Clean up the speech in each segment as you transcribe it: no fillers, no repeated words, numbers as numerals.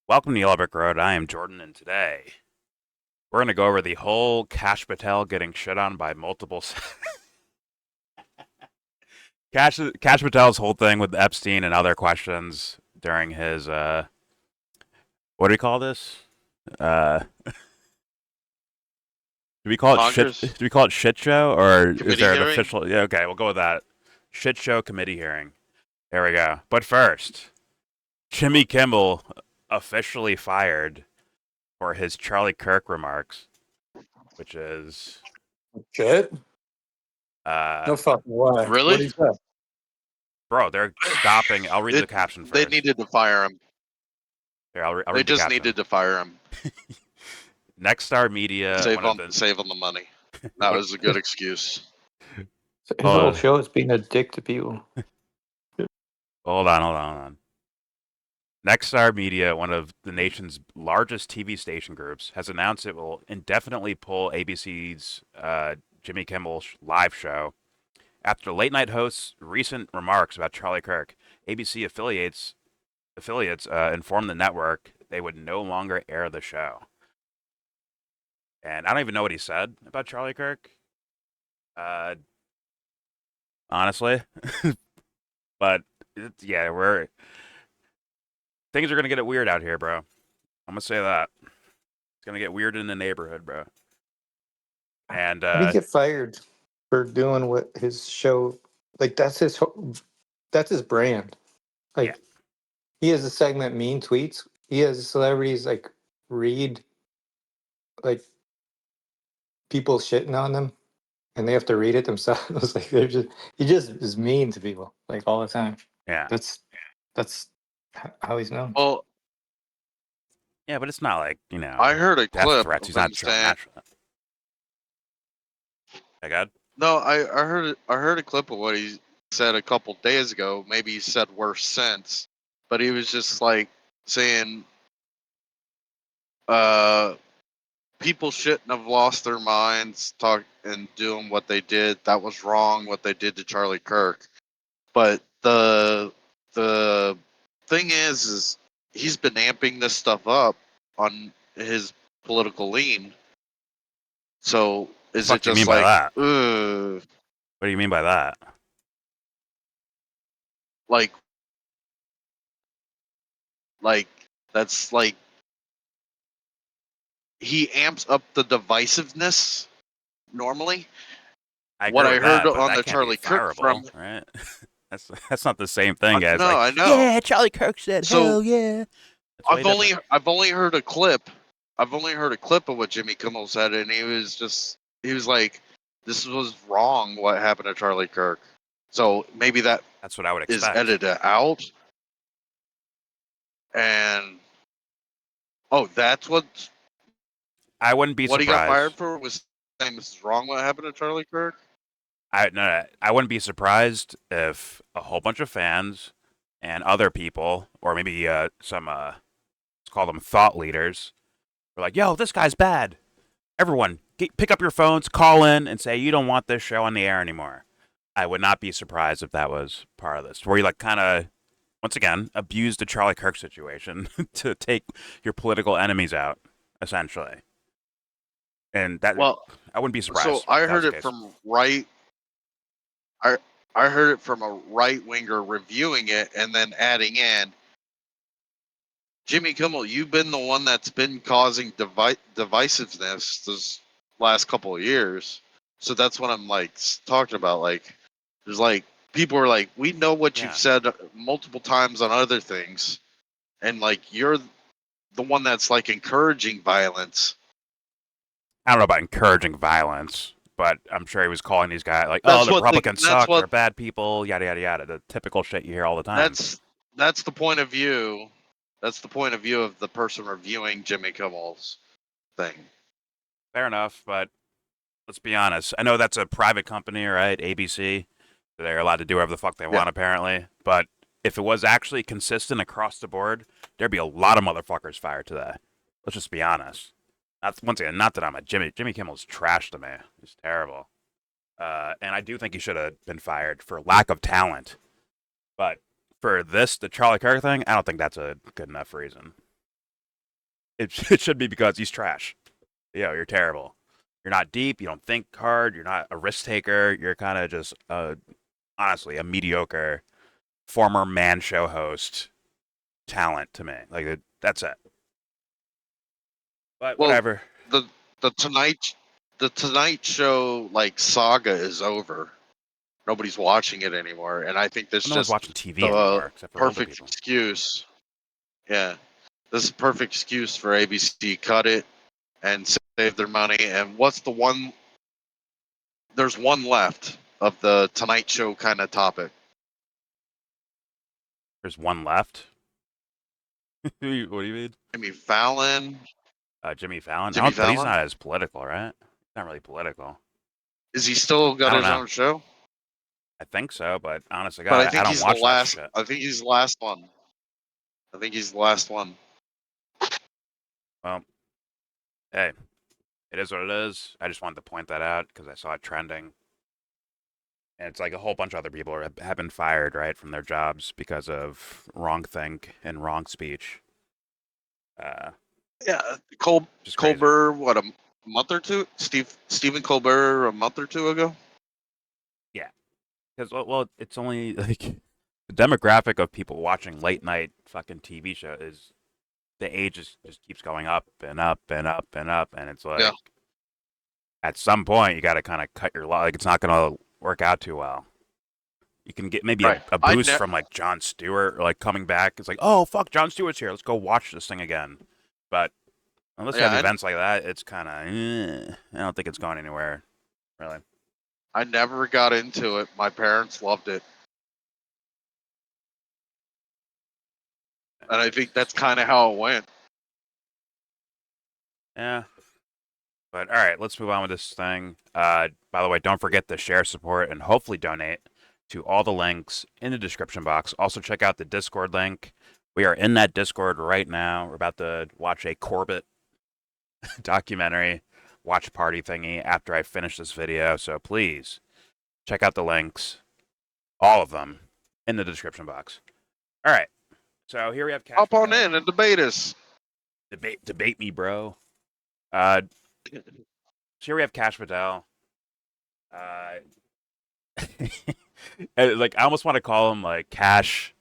Welcome to YellBro Road. I am Jordan, and today we're going to go over the whole Kash Patel getting shit on by multiple. Kash Patel's whole thing with Epstein and other questions during his what do we call this? Do we call it shit? Do Congress we call it shit show, or is committee there an hearing. official? Yeah, okay, we'll go with that. Shit show committee hearing. There we go. But first, Jimmy Kimmel officially fired for his Charlie Kirk remarks, which is Shit. uh No fucking way. Really? What is that? bro, they're stopping. I'll read They, the caption they first. needed to fire him. Here, I'll They read the just caption. needed to fire him. Nexstar Media, Save one of on save on the money. That was a good excuse. His whole show is being a dick to people. hold on. Nexstar Media, one of the nation's largest TV station groups, has announced it will indefinitely pull ABC's Jimmy Kimmel live show after the late night host's recent remarks about Charlie Kirk. ABC affiliates informed the network they would no longer air the show. And I don't even know what he said about Charlie Kirk, honestly. But yeah, things are gonna get weird out here, bro. I'm gonna say that it's gonna get weird in the neighborhood, bro. And How did he get fired for doing what his show? Like that's that's his brand. Like yeah, he has a segment mean tweets. He has celebrities like read like people shitting on them, and they have to read it themselves. Like they're just he just is mean to people like all the time. yeah, That's how he's known. Well, yeah. But it's not like I heard a death clip threats. of He's him not showing saying. that shit. I got. No, I heard a clip of what he said a couple days ago. Maybe he said worse since, but he was just like saying, uh, people shouldn't have lost their minds talk and doing what they did. That was wrong. What they did to Charlie Kirk. But the thing is he's been amping this stuff up on his political lean. So The is fuck it do you mean just by like, that? What do you mean by that? like, like that's like he amps up the divisiveness normally? I What agree I with heard that, but on that the can't be Charlie Kirk fireable, from right? That's not the same thing as no, like, I know. yeah, Charlie Kirk said, So hell yeah. It's way different. I've only heard a clip. I've only heard a clip of what Jimmy Kimmel said, and he was like, "This was wrong. What happened to Charlie Kirk?" So maybe that That's what I would is expect. edited out, and oh, that's I wouldn't be what he got surprised. fired for was saying this is wrong. What happened to Charlie Kirk? I wouldn't be surprised if a whole bunch of fans and other people, or maybe some let's call them thought leaders, were like, "Yo, this guy's bad. Everyone, pick up your phones, call in, and say you don't want this show on the air anymore." I would not be surprised if that was part of this, where you like kind of, once again, abused the Charlie Kirk situation to take your political enemies out, essentially. And that Well, I wouldn't be so surprised I if that was heard the it case. from right. I heard it from a right winger reviewing it and then adding in Jimmy Kimmel, you've been the one that's been causing divisiveness this last couple of years. So that's what I'm like talking about. Like, there's like people are like, we know what you've Yeah. said multiple times on other things, and like you're the one that's like encouraging violence. I don't know about encouraging violence, but I'm sure he was calling these guys like, "Oh, That's the what Republicans suck. They're bad people. Yada yada yada." The typical shit you hear all the time. that's the point of view. That's the point of view of the person reviewing Jimmy Kimmel's thing. Fair enough, but let's be honest. I know that's a private company, right? ABC. They're allowed to do whatever the fuck they Yeah. want, apparently. But if it was actually consistent across the board, there'd be a lot of motherfuckers fired today. Let's just be honest. Once again, not that I'm a Jimmy Kimmel's trash to me. He's terrible. And I do think he should have been fired for lack of talent. But for this, the Charlie Kirk thing, I don't think that's a good enough reason. it should be because he's trash. You're terrible. You're not deep. You don't think hard. You're not a risk taker. You're kind of just, honestly, a mediocre former man show host talent to me. Like that's it. But Well, whatever. The Tonight Show like saga is over. Nobody's watching it anymore, and I think this No one's just watching TV anymore except for older perfect people. excuse. Yeah, this is a perfect excuse for ABC to cut it and save their money. And what's the one? There's one left of the Tonight Show kind of topic. There's one left. What do you mean? Jimmy Fallon. Jimmy Fallon. Jimmy But he's Fallon? not as political, right? He's not really political. Is he still I got don't his know. own show? I think so, but honestly, But I God, think I don't he's the watch that last. shit. I think he's the last one. I think he's the last one. Well, hey, it is what it is. I just wanted to point that out because I saw it trending. And it's like a whole bunch of other people have been fired, right, from their jobs because of wrong think and wrong speech. Yeah, Just crazy. Colbert. What, a month or two? Stephen Colbert a month or two ago. Yeah, because well, it's only like the demographic of people watching late night fucking TV show is the age just keeps going up and up and up and up, and it's like at some point you got to kind of cut your like it's not gonna work out too well. You can get maybe Right. a boost from like Jon Stewart, like coming back. It's like, oh fuck, Jon Stewart's here. Let's go watch this thing again. But unless you have events like that, it's kind of. I don't think it's going anywhere, really. I never got into it. My parents loved it, and I think that's kind of how it went. Yeah. But all right, let's move on with this thing. By the way, don't forget to share, support, and hopefully donate to all the links in the description box. Also, check out the Discord link. We are in that Discord right now. We're about to watch a Corbett documentary watch party thingy after I finish this video. So please check out the links, all of them, in the description box. All right. So here we have Kash Hop on Patel. in and debate us. Debate me, bro. So here we have Kash Patel. Like I almost want to call him like Cash,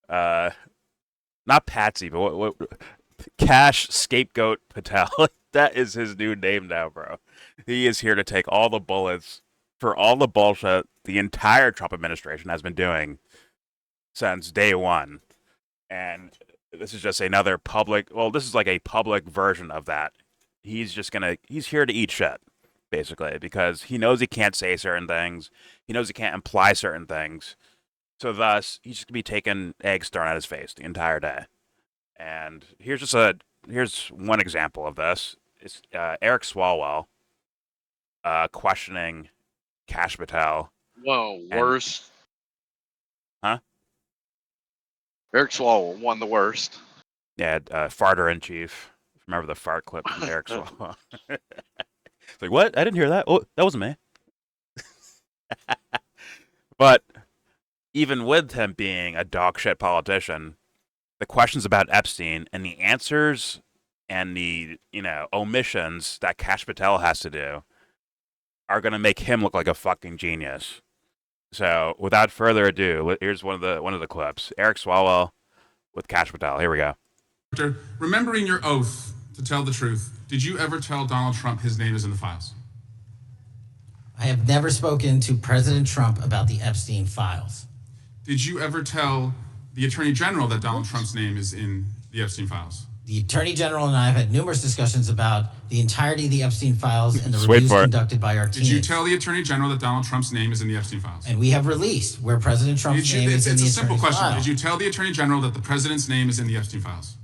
not Patsy, but what Cash Scapegoat Patel. That is his new name now, bro. He is here to take all the bullets for all the bullshit the entire Trump administration has been doing since day one. And this is just another public, well, this is like a public version of that. He's here to eat shit, basically, because he knows he can't say certain things. He knows he can't imply certain things. So thus, he's just going to be taking eggs thrown at his face the entire day. And here's one example of this. It's Eric Swalwell questioning Kash Patel. Whoa, worst. Huh? Eric Swalwell won the worst. Yeah, farter in chief. Remember the fart clip from Eric Swalwell? It's like, what? I didn't hear that. Oh, that wasn't me. But even with him being a dog shit politician, the questions about Epstein and the answers and the omissions that Kash Patel has to do are going to make him look like a fucking genius. So without further ado, here's one of the clips. Eric Swalwell with Kash Patel. Here we go. Remembering your oath to tell the truth, did you ever tell Donald Trump his name is in the files? I have never spoken to President Trump about the Epstein files. Did you ever tell the Attorney General that Donald Trump's name is in the Epstein files? The Attorney General and I have had numerous discussions about the entirety of the Epstein files and the reviews conducted by our team. Did you tell the Attorney General that Donald Trump's name is in the Epstein files? And we have released where President Trump's name is in the Attorney's file. It's a simple question. Did you tell the Attorney General that the President's name is in the Epstein files?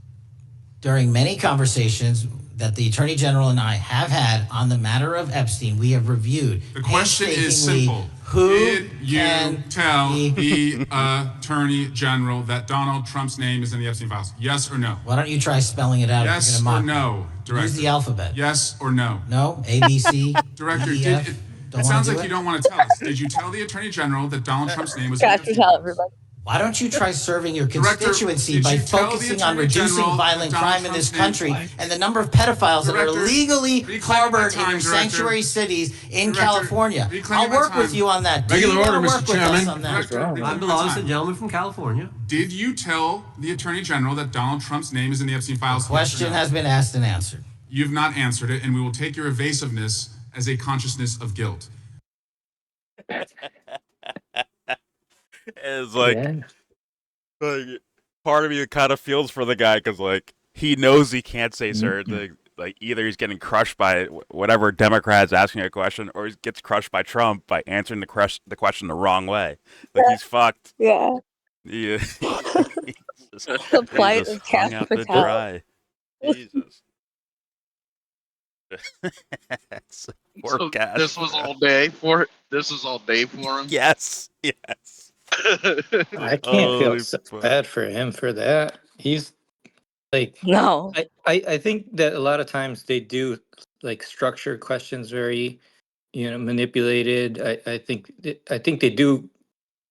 During many conversations that the Attorney General and I have had on the matter of Epstein, we have reviewed. The question is simple. Did you tell the Attorney General that Donald Trump's name is in the Epstein files? Yes or no? Why don't you try spelling it out? Yes or no, Director? Use the alphabet. Yes or no? No? A, B, C, Director, D, E, F? it sounds like you don't want to tell us. Did you tell the Attorney General that Donald Trump's name was in the Kash Epstein Patel, files? everybody. Why don't you try serving your Director, constituency did by you tell the focusing on Attorney reducing General violent that Donald crime in this Trump's name- country and the number of pedophiles that are Director, legally reclaiming my harbored in time, your Director. sanctuary cities in Director, California? reclaiming I'll my work with time. you on that. Do Regular you want to order, work Mr. with us Chairman. on that? Director, wrong? reclaiming I my belongs to time. a gentleman from California. Did you tell the Attorney General that Donald Trump's name is in the Epstein files? Question Yes or no? has been asked and answered. You've not answered it, and we will take your evasiveness as a consciousness of guilt. It's like, Yeah. like part of me kind of feels for the guy because like he knows he can't say certain Mhm. things. Like either he's getting crushed by whatever Democrat's asking a question, or he gets crushed by Trump by answering the question the wrong way. Like he's fucked. Yeah. Yeah. He's just, The plight he's of just hung Kash out to Patel. dry. Jesus. Poor So Cash. this was all day for him. Yes. Yes. I can't feel Holy so fuck. bad for him for that. He's like, No. I think that a lot of times they do like structure questions very, manipulated. I think they do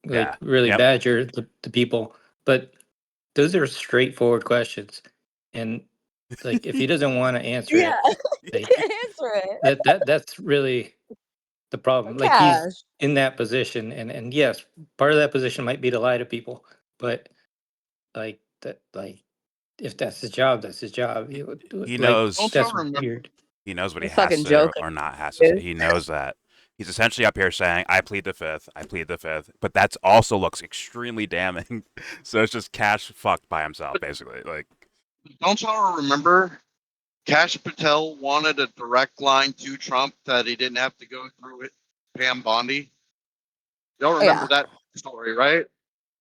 like Yeah. really Yep. badger the people, but those are straightforward questions, and like if he doesn't want to answer Yeah. it, like Answer it. that's really the problem. Like Cash. he's in that position, and yes, part of that position might be to lie to people, but like that, like if that's his job, that's his job. He Like knows. Don't y'all that's remember? weird. He knows what he You're has fucking to joking, or not has to say. dude. He knows that. He's essentially up here saying, I plead the fifth, I plead the fifth. But that also looks extremely damning. So it's just Cash fucked by himself, basically. Like, Don't y'all remember? Kash Patel wanted a direct line to Trump that he didn't have to go through it. Pam Bondi. Y'all remember that story, right?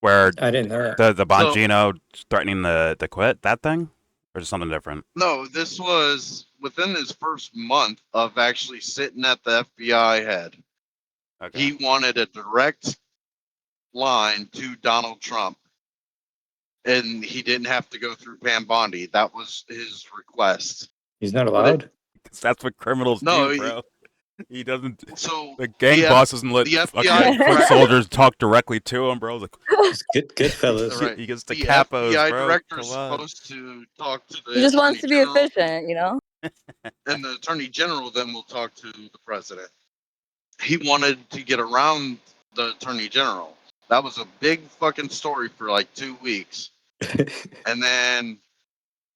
where I didn't know that. the Bongino threatening the quit, that thing? Or is it something different? No, this was within his first month of actually sitting at the FBI head. Okay. He wanted a direct line to Donald Trump, and he didn't have to go through Pam Bondi. That was his request. He's not But allowed. 'Cause that's what criminals No, do, bro. He doesn't. So The gang the F- boss doesn't let the fucking FBI foot director, soldiers talk directly to him, bro. Like, He's good fellas. right, he gets the the capos, FBI bro. director is Come on. supposed to talk to the He just wants to Attorney be General, efficient, you know? and the Attorney General then will talk to the president. He wanted to get around the Attorney General. That was a big fucking story for like 2 weeks. And then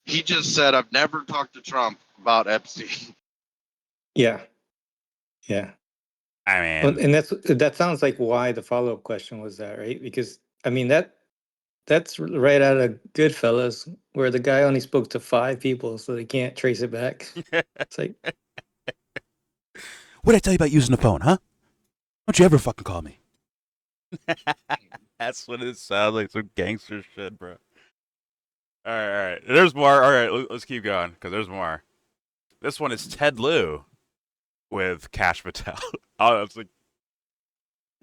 he just said, I've never talked to Trump about Epstein. Yeah. Yeah. I Well, mean, and that sounds like why the follow-up question was that, right? Because I mean that's right out of Goodfellas, where the guy only spoke to 5 people, so they can't trace it back. It's like, what did I tell you about using the phone, huh? Don't you ever fucking call me. That's what it sounds like. Some gangster shit, bro. All right. There's more. All right, let's keep going because there's more. This one is Ted Lieu with Kash Patel. Oh, it's like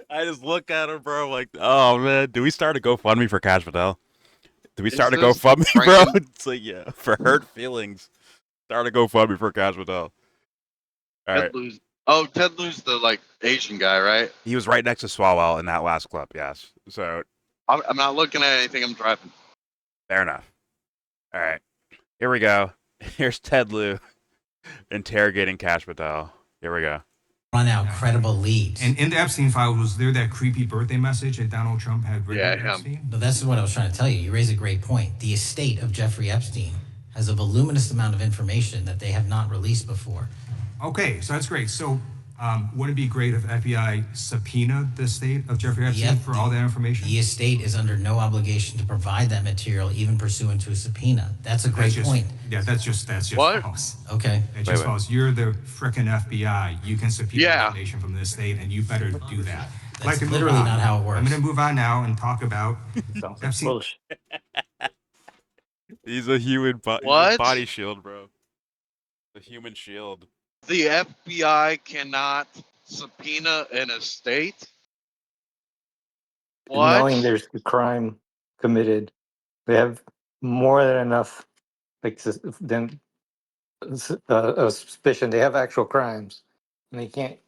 I just look at him, bro. I'm like, oh man, do we start a GoFundMe for Kash Patel? Do we start a this GoFundMe, bro? Franken- It's like, yeah, for hurt feelings. Start a GoFundMe for Kash Patel. All right. Ted Lieu's the like Asian guy, right? He was right next to Swalwell in that last clip, yes. So I'm not looking at anything. I'm driving. fair enough. All right. Here we go. Here's Ted Lieu interrogating Kash Patel. Here we go. Run out credible leads. And in the Epstein file, was there that creepy birthday message that Donald Trump had written Yeah, to him. Epstein? But that's what I was trying to tell you. You raise a great point. The estate of Jeffrey Epstein has a voluminous amount of information that they have not released before. Okay, so that's great. So would it be great if FBI subpoenaed the estate of Jeffrey Epstein for all that information? The estate is under no obligation to provide that material, even pursuant to a subpoena. That's a great point. Yeah, that's just What? false. Okay. That's just false. You're the frickin' FBI. You can subpoena Yeah. information from the estate, and you better do that. That's to move literally on. not how it works. I'm going to move on now and talk about sounds like Epstein. bullshit. He's a human he's a What? body shield, bro. The human shield. The FBI cannot subpoena an estate. What? Knowing there's a crime committed, they have more than enough, like than a suspicion. They have actual crimes, and they can't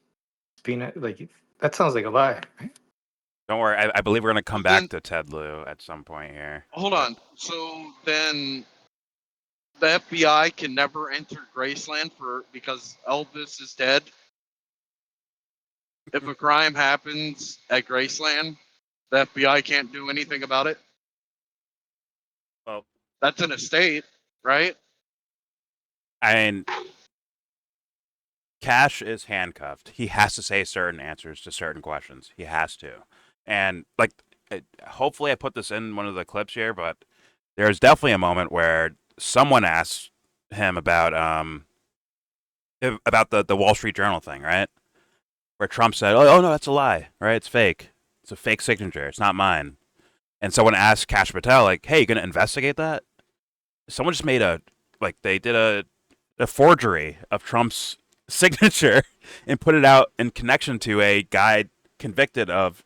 subpoena. Like that sounds like a lie. Right? Don't worry. I believe we're going to come But then- back to Ted Lieu at some point here. Hold on. So then the FBI can never enter Graceland because Elvis is dead. If a crime happens at Graceland, the FBI can't do anything about it. Well, That's an estate, right? I mean, Cash is handcuffed. He has to say certain answers to certain questions. He has to. And, like, hopefully I put this in one of the clips here, but there's definitely a moment where someone asks him about the Wall Street Journal thing, right? Where Trump said, "Oh no, that's a lie, right? It's fake. It's a fake signature. It's not mine." And someone asked Kash Patel, like, "Hey, you gonna investigate that?" Someone just made they did a forgery of Trump's signature and put it out in connection to a guy convicted of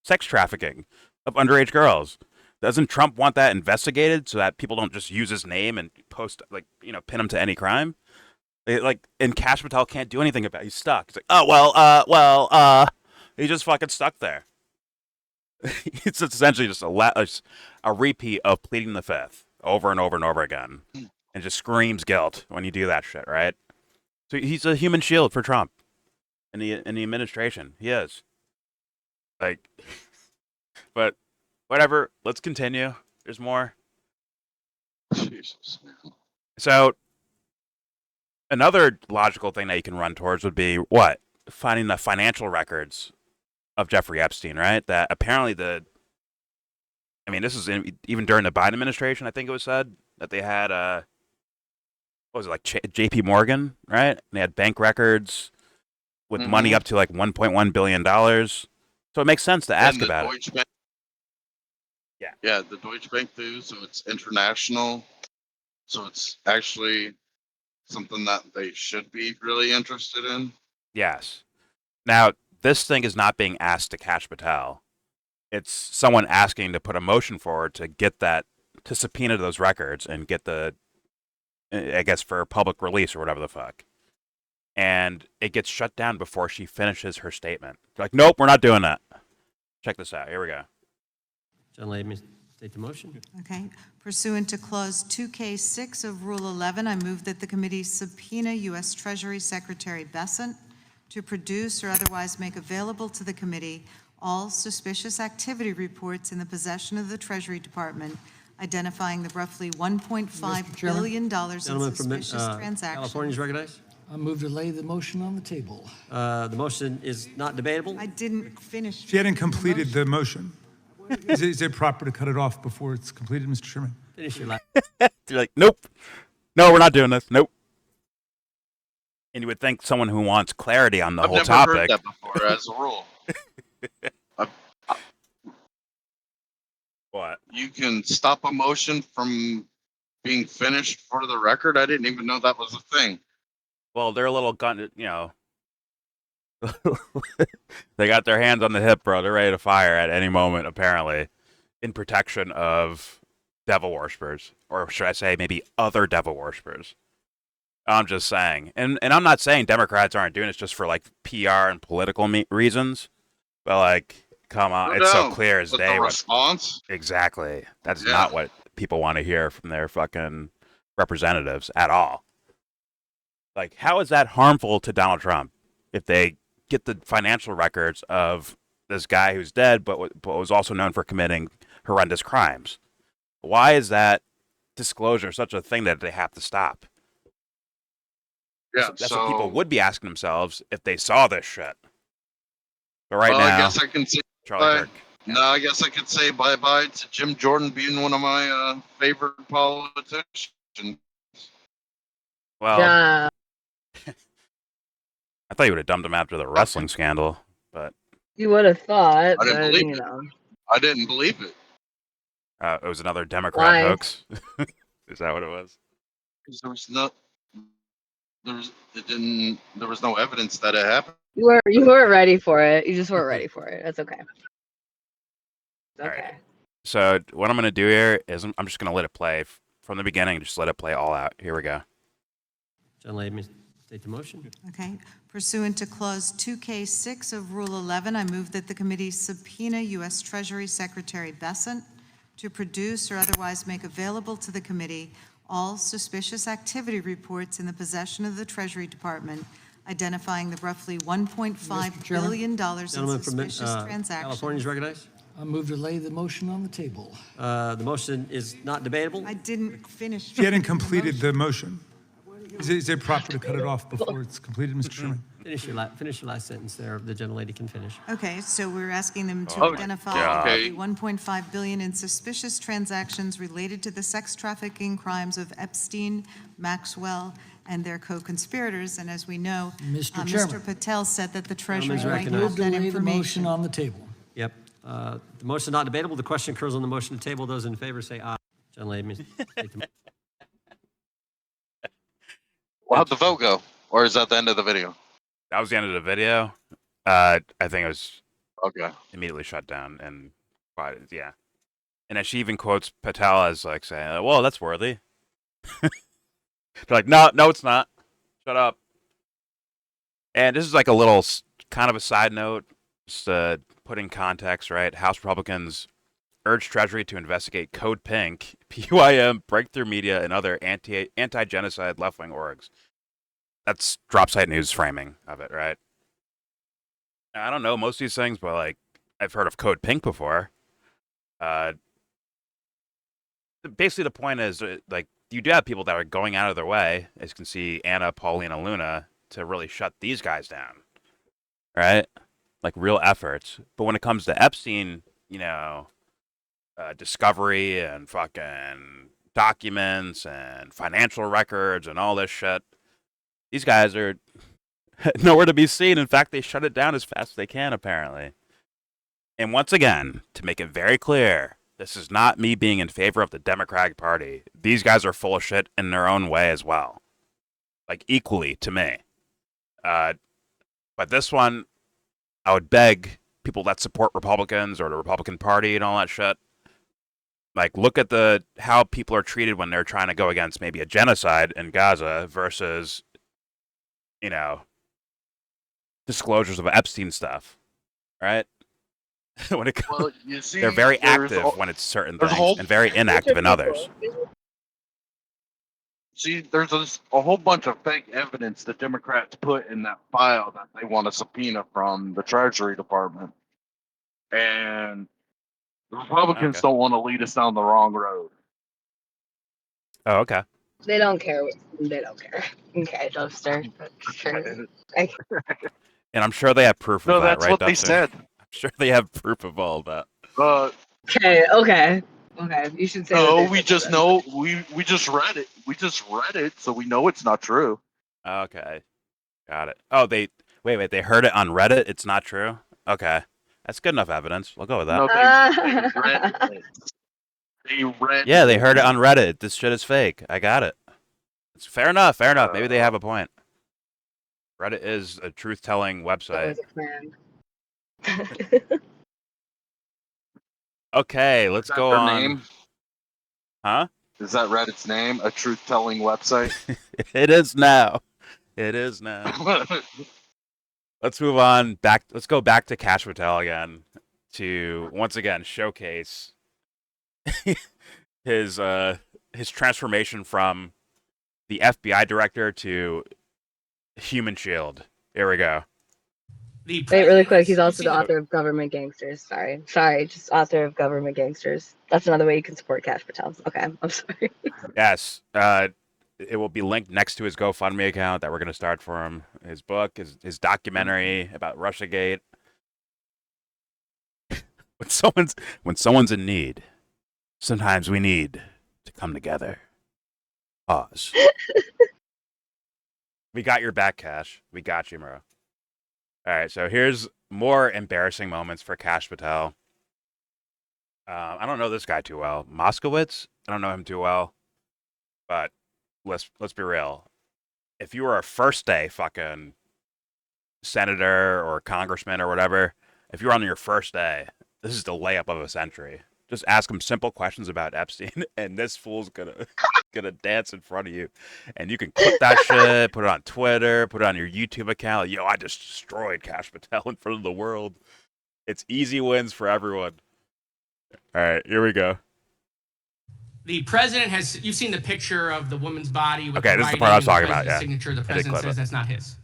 sex trafficking of underage girls. Doesn't Trump want that investigated so that people don't just use his name and post, pin him to any crime? And Kash Patel can't do anything about it. He's stuck. He's like, oh, he's just fucking stuck there. It's essentially just a repeat of pleading the fifth over and over and over again, and just screams guilt when you do that shit, right? So he's a human shield for Trump in the administration. He is. But whatever. Let's continue. There's more. Jesus. So another logical thing that you can run towards would be what? Finding the financial records of Jeffrey Epstein, right? That apparently this is even during the Biden administration, I think it was said that they had, what was it, like JP Morgan, right? And they had bank records with money up to like $1.1 billion. So it makes sense to ask about it. Bank, yeah, the Deutsche Bank too, so it's international. So it's actually something that they should be really interested in. Yes. Now, this thing is not being asked to Kash Patel. It's someone asking to put a motion forward to get that, to subpoena those records and get I guess, for public release or whatever the fuck. And it gets shut down before she finishes her statement. They're like, nope, we're not doing that. Check this out. Here we go. John, let me state the motion. Okay. Pursuant to Clause 2K6 of Rule 11, I move that the committee subpoena U.S. Treasury Secretary Bessent to produce or otherwise make available to the committee all suspicious activity reports in the possession of the Treasury Department, identifying the roughly $1.5 billion in Gentleman from suspicious transactions. California is recognized. I move to lay the motion on the table. The motion is not debatable. I didn't finish. She hadn't completed the motion. Is it proper to cut it off before it's completed, Mr. Chairman? Finish your last. You're like, nope. No, we're not doing this. Nope. And you would think someone who wants clarity on the I've whole never topic. heard that before as a rule. What? You can stop a motion from being finished for the record. I didn't even know that was a thing. Well, they're a little gun, they got their hands on the hip, bro. They're ready to fire at any moment, apparently, in protection of devil worshippers, or should I say, maybe other devil worshippers. I'm just saying, and I'm not saying Democrats aren't doing it just for like PR and political reasons, but like, come on, it's so clear as day. The response? Exactly. That's not what people want to hear from their fucking representatives at all. Like, how is that harmful to Donald Trump if they get the financial records of this guy who's dead, but was also known for committing horrendous crimes? Why is that disclosure such a thing that they have to stop? Yeah, that's what people would be asking themselves if they saw this shit. But now, I guess I can say Charlie Kirk. No, I guess I could say bye-bye to Jim Jordan being one of my favorite politicians. Well, I thought you would have dumped him after the wrestling scandal, but you would have thought. I didn't believe it. I didn't believe it. It was another Democrat hoax. Is that what it was? Because there was no evidence that it happened. You weren't ready for it. You just weren't ready for it. That's okay. Okay. Right. So what I'm going to do here is I'm just going to let it play from the beginning. Just let it play all out. Here we go. John, let me State the motion. Okay. Pursuant to Clause 2K6 of Rule 11, I move that the committee subpoena U.S. Treasury Secretary Bessent to produce or otherwise make available to the committee all suspicious activity reports in the possession of the Treasury Department, identifying the roughly $1.5 Chairman? billion in Gentleman from suspicious transactions. California is recognized. I move to lay the motion on the table. The motion is not debatable. I didn't finish. She hadn't completed the motion. Is it proper to cut it off before it's completed, Mr. Chairman? Finish your last sentence there. The gentlelady can finish. Okay, so we're asking them to Oh, identify yeah. the 1.5 billion in suspicious transactions related to the sex trafficking crimes of Epstein, Maxwell, and their co-conspirators. And as we know, Mr. Chairman. Mr. Patel said that the Treasury Gentleman's might recognized. have Move to that lay the motion information. on the table. Yep. The motion is not debatable. The question occurs on the motion to table. Those in favor say aye. Gentlelady, may state the motion. Well, how'd the vote go? Or is that the end of the video? That was the end of the video. I think it was Okay. immediately shut down, and yeah. And then she even quotes Patel as like saying, "Well, that's worthy." They're like, "No, it's not. Shut up." And this is like a little kind of a side note, just put in context, right? House Republicans urged Treasury to investigate Code Pink, PYM, Breakthrough Media, and other anti-genocide left-wing orgs. That's drop site news framing of it, right? I don't know most of these things, but like I've heard of Code Pink before. Basically, the point is like you do have people that are going out of their way, as you can see, Anna, Paulina, Luna, to really shut these guys down, right? Like real efforts. But when it comes to Epstein, discovery and fucking documents and financial records and all this shit, these guys are nowhere to be seen. In fact, they shut it down as fast as they can, apparently. And once again, to make it very clear, this is not me being in favor of the Democratic Party. These guys are full of shit in their own way as well. Like, equally to me. But this one, I would beg people that support Republicans or the Republican Party and all that shit, like, look at how people are treated when they're trying to go against maybe a genocide in Gaza versus, disclosures of Epstein stuff, right? When it comes, Well, you see, they're very there's active when it's certain there's a things whole- and very inactive in others. See, there's a whole bunch of fake evidence the Democrats put in that file that they want to subpoena from the Treasury Department. And the Republicans Okay. don't want to lead us down the wrong road. Oh, okay. They don't care. They don't care. Okay, Dumpster. Sure. And I'm sure they have proof No, of that, that's right? what they Dustin? said. I'm sure they have proof of all of that. Okay. You should say. No, what they we said just then. know we just read it. We just read it, so we know it's not true. Okay. Got it. Oh, they they heard it on Reddit. It's not true. Okay. That's good enough evidence. We'll go with that. No, they read it. They read. Yeah, they heard it on Reddit. This shit is fake. I got it. It's fair enough. Fair enough. Maybe they have a point. Reddit is a truth-telling That website. was a plan. Okay, Is let's that go their on. name? Huh? Is that Reddit's name? A truth-telling website? It is now. It is now. Let's move on. Let's go back to Kash Patel again to once again showcase his transformation from the FBI director to human shield. Here we go. Wait, really quick. He's also the author of Government Gangsters. Sorry, just author of Government Gangsters. That's another way you can support Kash Patel. Okay, I'm sorry. Yes. It will be linked next to his GoFundMe account that we're going to start for him. His book, his documentary about Russiagate. when someone's in need, sometimes we need to come together. Pause. We got your back, Kash. We got you, bro. All right, so here's more embarrassing moments for Kash Patel. I don't know this guy too well. Moskowitz? I don't know him too well. But let's be real. If you were a first day fucking senator or congressman or whatever, if you were on your first day, this is the layup of a century. Just ask him simple questions about Epstein, and this fool's gonna dance in front of you, and you can clip that shit, put it on Twitter, put it on your YouTube account. Yo, I just destroyed Kash Patel in front of the world. It's easy wins for everyone. All right, here we go. The president has. You've seen the picture of the woman's body with Okay, the this is the writing part I was and the talking about. president's Yeah, signature. The I did president clip says it. that's not his.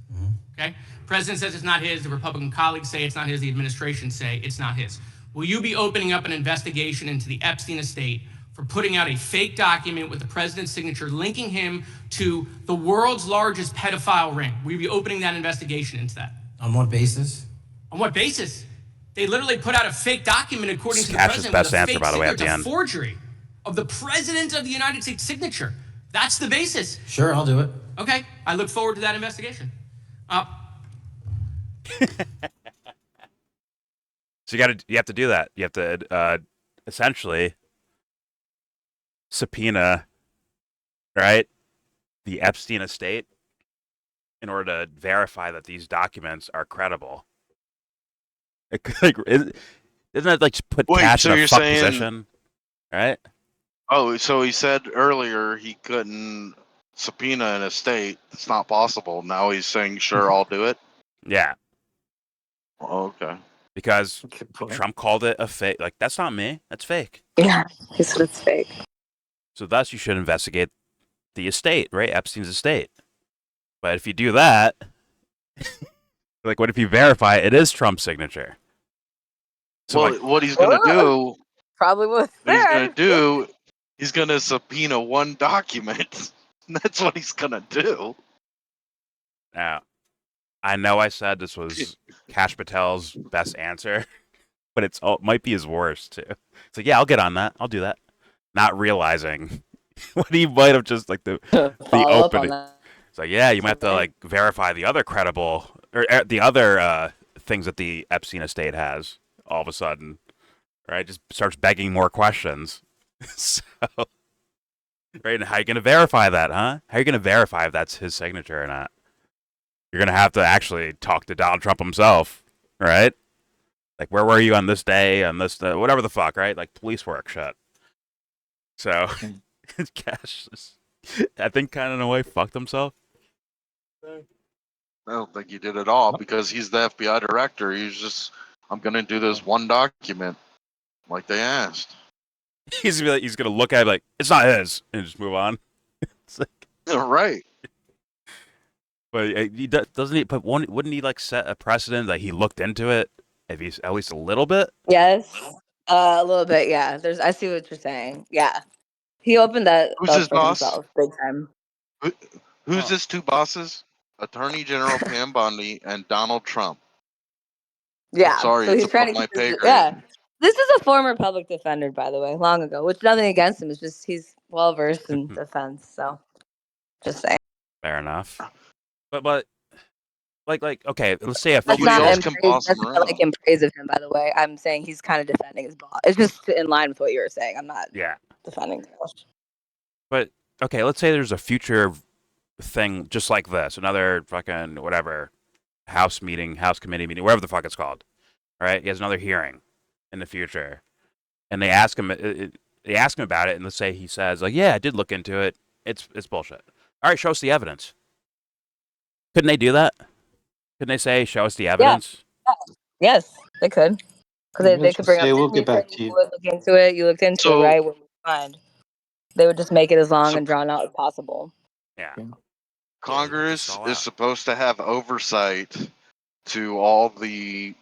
Okay, president says it's not his. The Republican colleagues say it's not his. The administration say it's not his. Will you be opening up an investigation into the Epstein estate for putting out a fake document with the president's signature linking him to the world's largest pedophile ring? Will you be opening that investigation into that? On what basis? On what basis? They literally put out a fake document according to the Cash's president best with a answer, fake by the way, at signature, the a end. forgery of the president of the United States signature. That's the basis. Sure, I'll do it. Okay, I look forward to that investigation. So you have to do that. You have to essentially subpoena, right, the Epstein estate in order to verify that these documents are credible. Isn't that like put Cash in a fuck position, right? Oh, so he said earlier he couldn't subpoena an estate. It's not possible. Now he's saying, "Sure, I'll do it." Yeah. Oh, okay. Because Trump called it a fake. Like, that's not me. That's fake. Yeah, he said it's fake. So thus, you should investigate the estate, right? Epstein's estate. But if you do that, like, what if you verify it is Trump's signature? So, well, like, what he's gonna do? Probably was What he's there. gonna do? He's gonna subpoena one document. That's what he's gonna do. now, I know I said this was Kash Patel's best answer, but it might be his worst too. It's like, yeah, I'll get on that. I'll do that. Not realizing what he might have just like the Follow up on opening. that. It's like, yeah, you might have to like verify the other credible or the other things that the Epstein estate has. All of a sudden, right? Just starts begging more questions. So, right? And how are you gonna verify that, huh? How are you gonna verify if that's his signature or not? You're gonna have to actually talk to Donald Trump himself, right? Like, where were you on this day, on this, whatever the fuck, right? Like police work shit. So, Cash, I think, kind of in a way, fucked himself. I don't think he did at all because he's the FBI director. He's just, I'm gonna do this one document, like they asked. He's gonna look at it like it's not his, and just move on. It's like, Right. but he doesn't he? But wouldn't he like set a precedent that he looked into it if he's at least a little bit? Yes, a little bit. Yeah, I see what you're saying. Yeah, he opened that Who's up his for boss? himself big time. Who's his two bosses? Attorney General Pam Bondi and Donald Trump. Yeah, Sorry, so it's he's trying above to my keep his, pay grade. This is a former public defender, by the way, long ago. Which nothing against him. It's just he's well versed in defense. So, just saying. Fair enough. But like okay, let's say a That's future. not else in can praise, boss him that's not around. like in praise of him, by the way. I'm saying he's kind of defending his boss. It's just in line with what you were saying. I'm not Yeah. defending his boss. But okay, let's say there's a future thing just like this, another fucking whatever House committee meeting, whatever the fuck it's called. All right, he has another hearing in the future, and they ask him about it, and let's say he says like, yeah, I did look into it. It's bullshit. All right, show us the evidence. Couldn't they do that? Couldn't they say, show us the evidence? Yes, they could. Because they could bring up. We'll get back to you. Look into it. You looked into it, right? What did you find? They would just make it as long and drawn out as possible. Yeah. Congress is supposed to have oversight to all the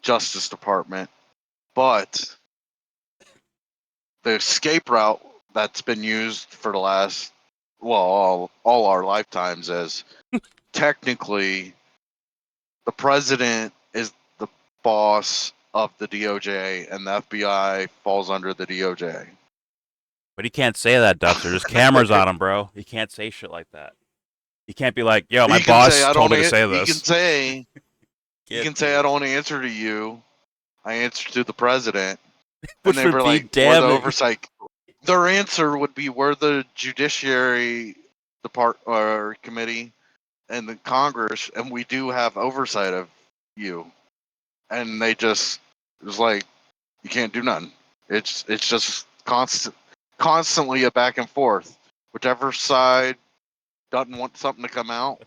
Justice Department, but the escape route that's been used for the last, well, all our lifetimes is technically the president is the boss of the DOJ and the FBI falls under the DOJ. But he can't say that, Dubster. There's cameras on him, bro. He can't say shit like that. He can't be like, yo, my boss told me to say this. He can say, I don't answer to you. I answer to the president. Which and they would were be like, where the damning. oversight. Their answer would be where the Judiciary or Committee and the Congress, and we do have oversight of you. And they just, it was like, you can't do nothing. It's just constantly a back and forth. Whichever side doesn't want something to come out,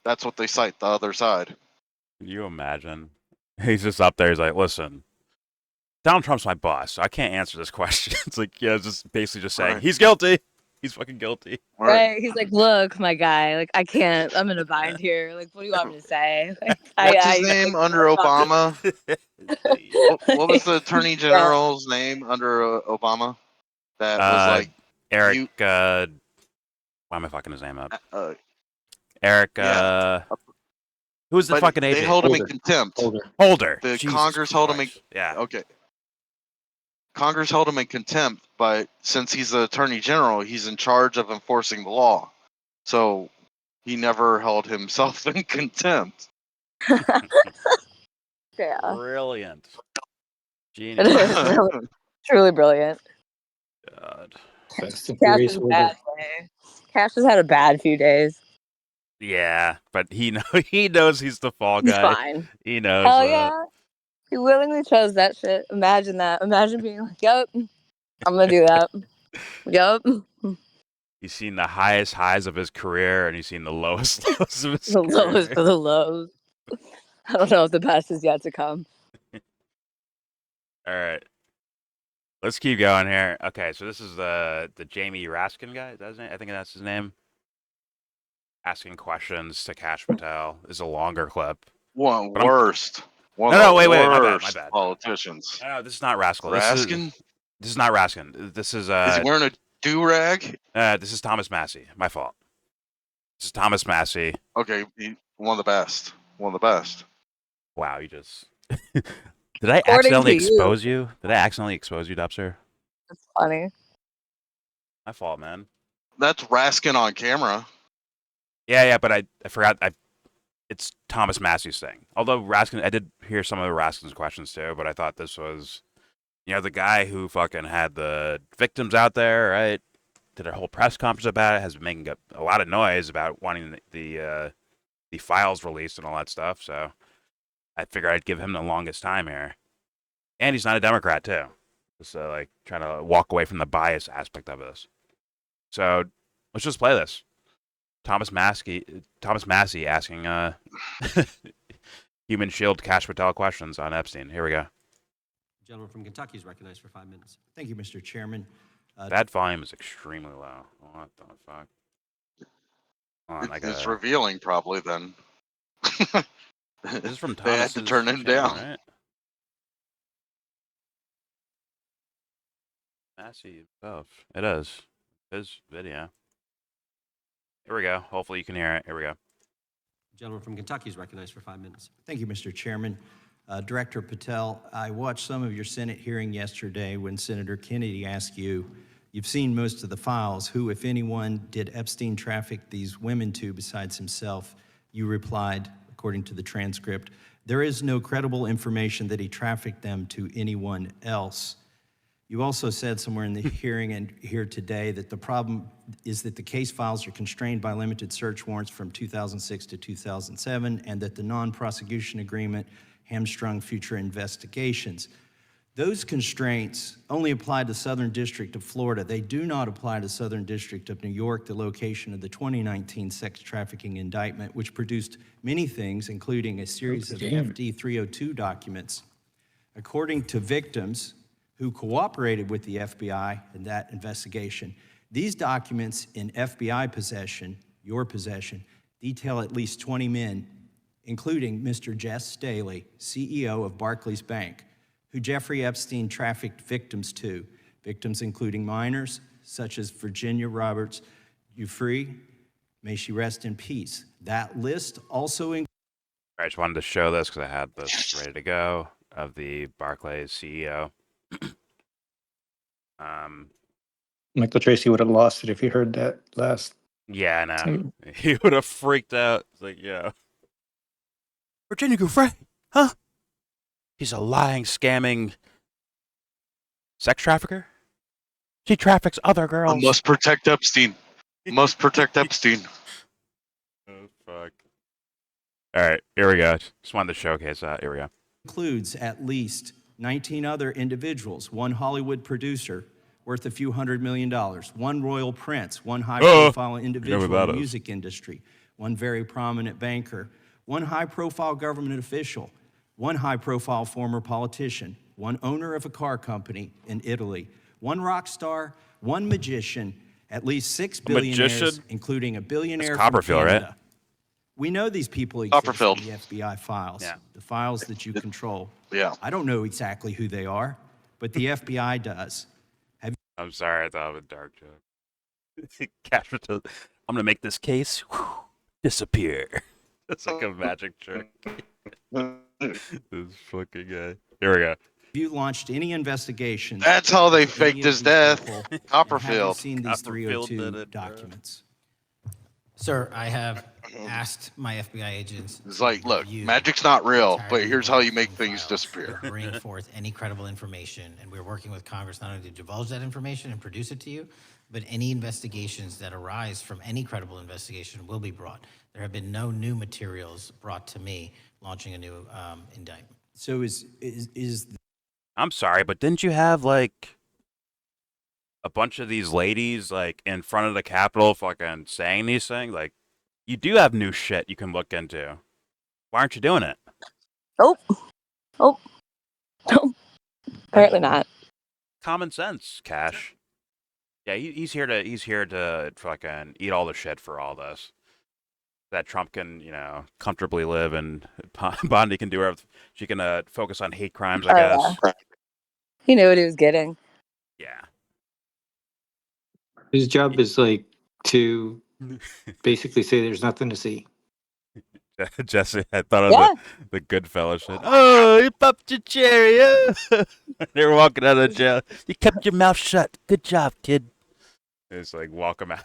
that's what they cite, the other side. Can you imagine? He's just up there. He's like, listen, Donald Trump's my boss. So I can't answer this question. It's like, yeah, it's just basically just saying he's guilty. He's fucking guilty. Right. He's like, look, my guy, like, I can't. I'm in a bind here. Like, what do you want me to say? Like, What's his name under Obama? what was the Attorney General's name under Obama? That was like Eric. Why am I fucking his name up? Eric. Who was the fucking agent? They held him in contempt. Holder. The Jesus Congress held him in. Christ. Yeah. Okay. Congress held him in contempt, but since he's the Attorney General, he's in charge of enforcing the law. So he never held himself in contempt. Yeah. Brilliant. It Genius. is really, truly brilliant. God. Cash has had a bad few days. Yeah, but he knows he's the fall He's guy. fine. He knows. Hell yeah. He willingly chose that shit. Imagine that. Imagine being like, yup, I'm gonna do that. Yup. He's seen the highest highs of his career, and he's seen the lowest lows of his The career. lowest of the lows. I don't know if the best is yet to come. All right. Let's keep going here. Okay, so this is the Jamie Raskin guy. Is that his name? I think that's his name. Asking questions to Kash Patel. This is a longer clip. One But worst. One No, of wait, the my worst bad. politicians. No, this is not Rascal. Raskin? This is not Raskin. This is Is he wearing a do-rag? This is Thomas Massey. My fault. This is Thomas Massey. Okay, one of the best. One of the best. Wow, you just did I According accidentally to you. expose you? Did I accidentally expose you, Dubster? That's funny. My fault, man. That's Raskin on camera. Yeah, but I forgot. It's Thomas Massey's thing. Although Raskin, I did hear some of Raskin's questions too, but I thought this was, the guy who fucking had the victims out there, right? Did a whole press conference about it. Has been making a lot of noise about wanting the files released and all that stuff. So I figured I'd give him the longest time here. And he's not a Democrat too. Just like trying to walk away from the bias aspect of this. So let's just play this. Thomas Massey asking Human Shield Kash Patel questions on Epstein. Here we go. Gentleman from Kentucky is recognized for 5 minutes. Thank you, Mr. Chairman. That volume is extremely low. What the fuck? Hold on, It's revealing, probably, then. This is from They had Thomas. to turn him down. Right? Massey himself. It is. His video. Here we go. Hopefully you can hear it. Here we go. Gentleman from Kentucky is recognized for 5 minutes. Thank you, Mr. Chairman. Director Patel, I watched some of your Senate hearing yesterday when Senator Kennedy asked you, you've seen most of the files, who, if anyone, did Epstein traffic these women to besides himself? You replied, according to the transcript, there is no credible information that he trafficked them to anyone else. You also said somewhere in the hearing and here today that the problem is that the case files are constrained by limited search warrants from 2006 to 2007 and that the non-prosecution agreement hamstrung future investigations. Those constraints only apply to Southern District of Florida. They do not apply to Southern District of New York, the location of the 2019 sex trafficking indictment, which produced many things, including a series of FD 302 documents. According to victims who cooperated with the FBI in that investigation, these documents in FBI possession, your possession, detail at least 20 men, including Mr. Jess Daly, CEO of Barclays Bank, who Jeffrey Epstein trafficked victims to, victims including minors, such as Virginia Roberts Giuffre, may she rest in peace. That list also includes... I just wanted to show this because I had this ready to go of the Barclays CEO. Michael Tracy would have lost it if he heard that last. Yeah, I know. He would have freaked out. It's like, yeah. Virginia Giuffre? Huh? He's a lying, scamming sex trafficker? She traffics other girls. I must protect Epstein. Must protect Epstein. Oh, fuck. All right, here we go. Just wanted to showcase that. Here we go. Includes at least 19 other individuals, one Hollywood producer worth a few $100 million, one royal prince, one high-profile individual in the music industry, one very prominent banker, one high-profile government official, one high-profile former politician, one owner of a car company in Italy, one rock star, one magician, at least 6 billionaires, including a billionaire from Canada. Right? We know these people exist in Copperfield. the FBI files, Yeah. the files that you control. Yeah. I don't know exactly who they are, but the FBI does. I'm sorry, I thought it was a dark joke. Cash Patel, I'm gonna make this case disappear. It's like a magic trick. This fucking guy. Here we go. Have you launched any investigations? That's how they into any faked of his these death. people, and Have you Copperfield. seen these Copperfield 302 did it, bro. documents? Sir, I have asked my FBI agents. It's to like, look, review magic's not real, the but entirety here's of how the you make Epstein things files disappear. to bring forth any credible information, and we're working with Congress not only to divulge that information and produce it to you, but any investigations that arise from any credible investigation will be brought. There have been no new materials brought to me launching a new indictment. So I'm sorry, but didn't you have like a bunch of these ladies like in front of the Capitol fucking saying these things? Like, you do have new shit you can look into. Why aren't you doing it? Oh, apparently not. Common sense, Cash. Yeah, he's here to fucking eat all the shit for all this. That Trump can, comfortably live, and Bondi can do whatever. She can focus on hate crimes, I guess. Yeah. He knew what he was getting. Yeah. His job is like to basically say there's nothing to see. Jesse, I thought of the Goodfellas shit. Oh, you popped your cherry. Oh. They were walking out of jail. You kept your mouth shut. Good job, kid. It's like, welcome out.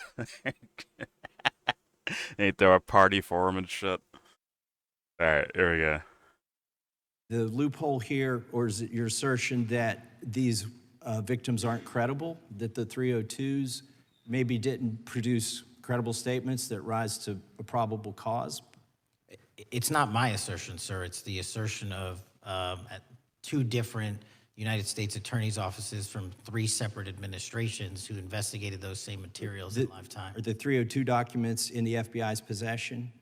They throw a party for him and shit. All right, here we go. the loophole here, or is it your assertion that these victims aren't credible, that the 302s maybe didn't produce credible statements that rise to a probable cause? It's not my assertion, sir. It's the assertion of two different United States attorneys' offices from 3 separate administrations who investigated those same materials in lifetime. Are the 302 documents in the FBI's possession?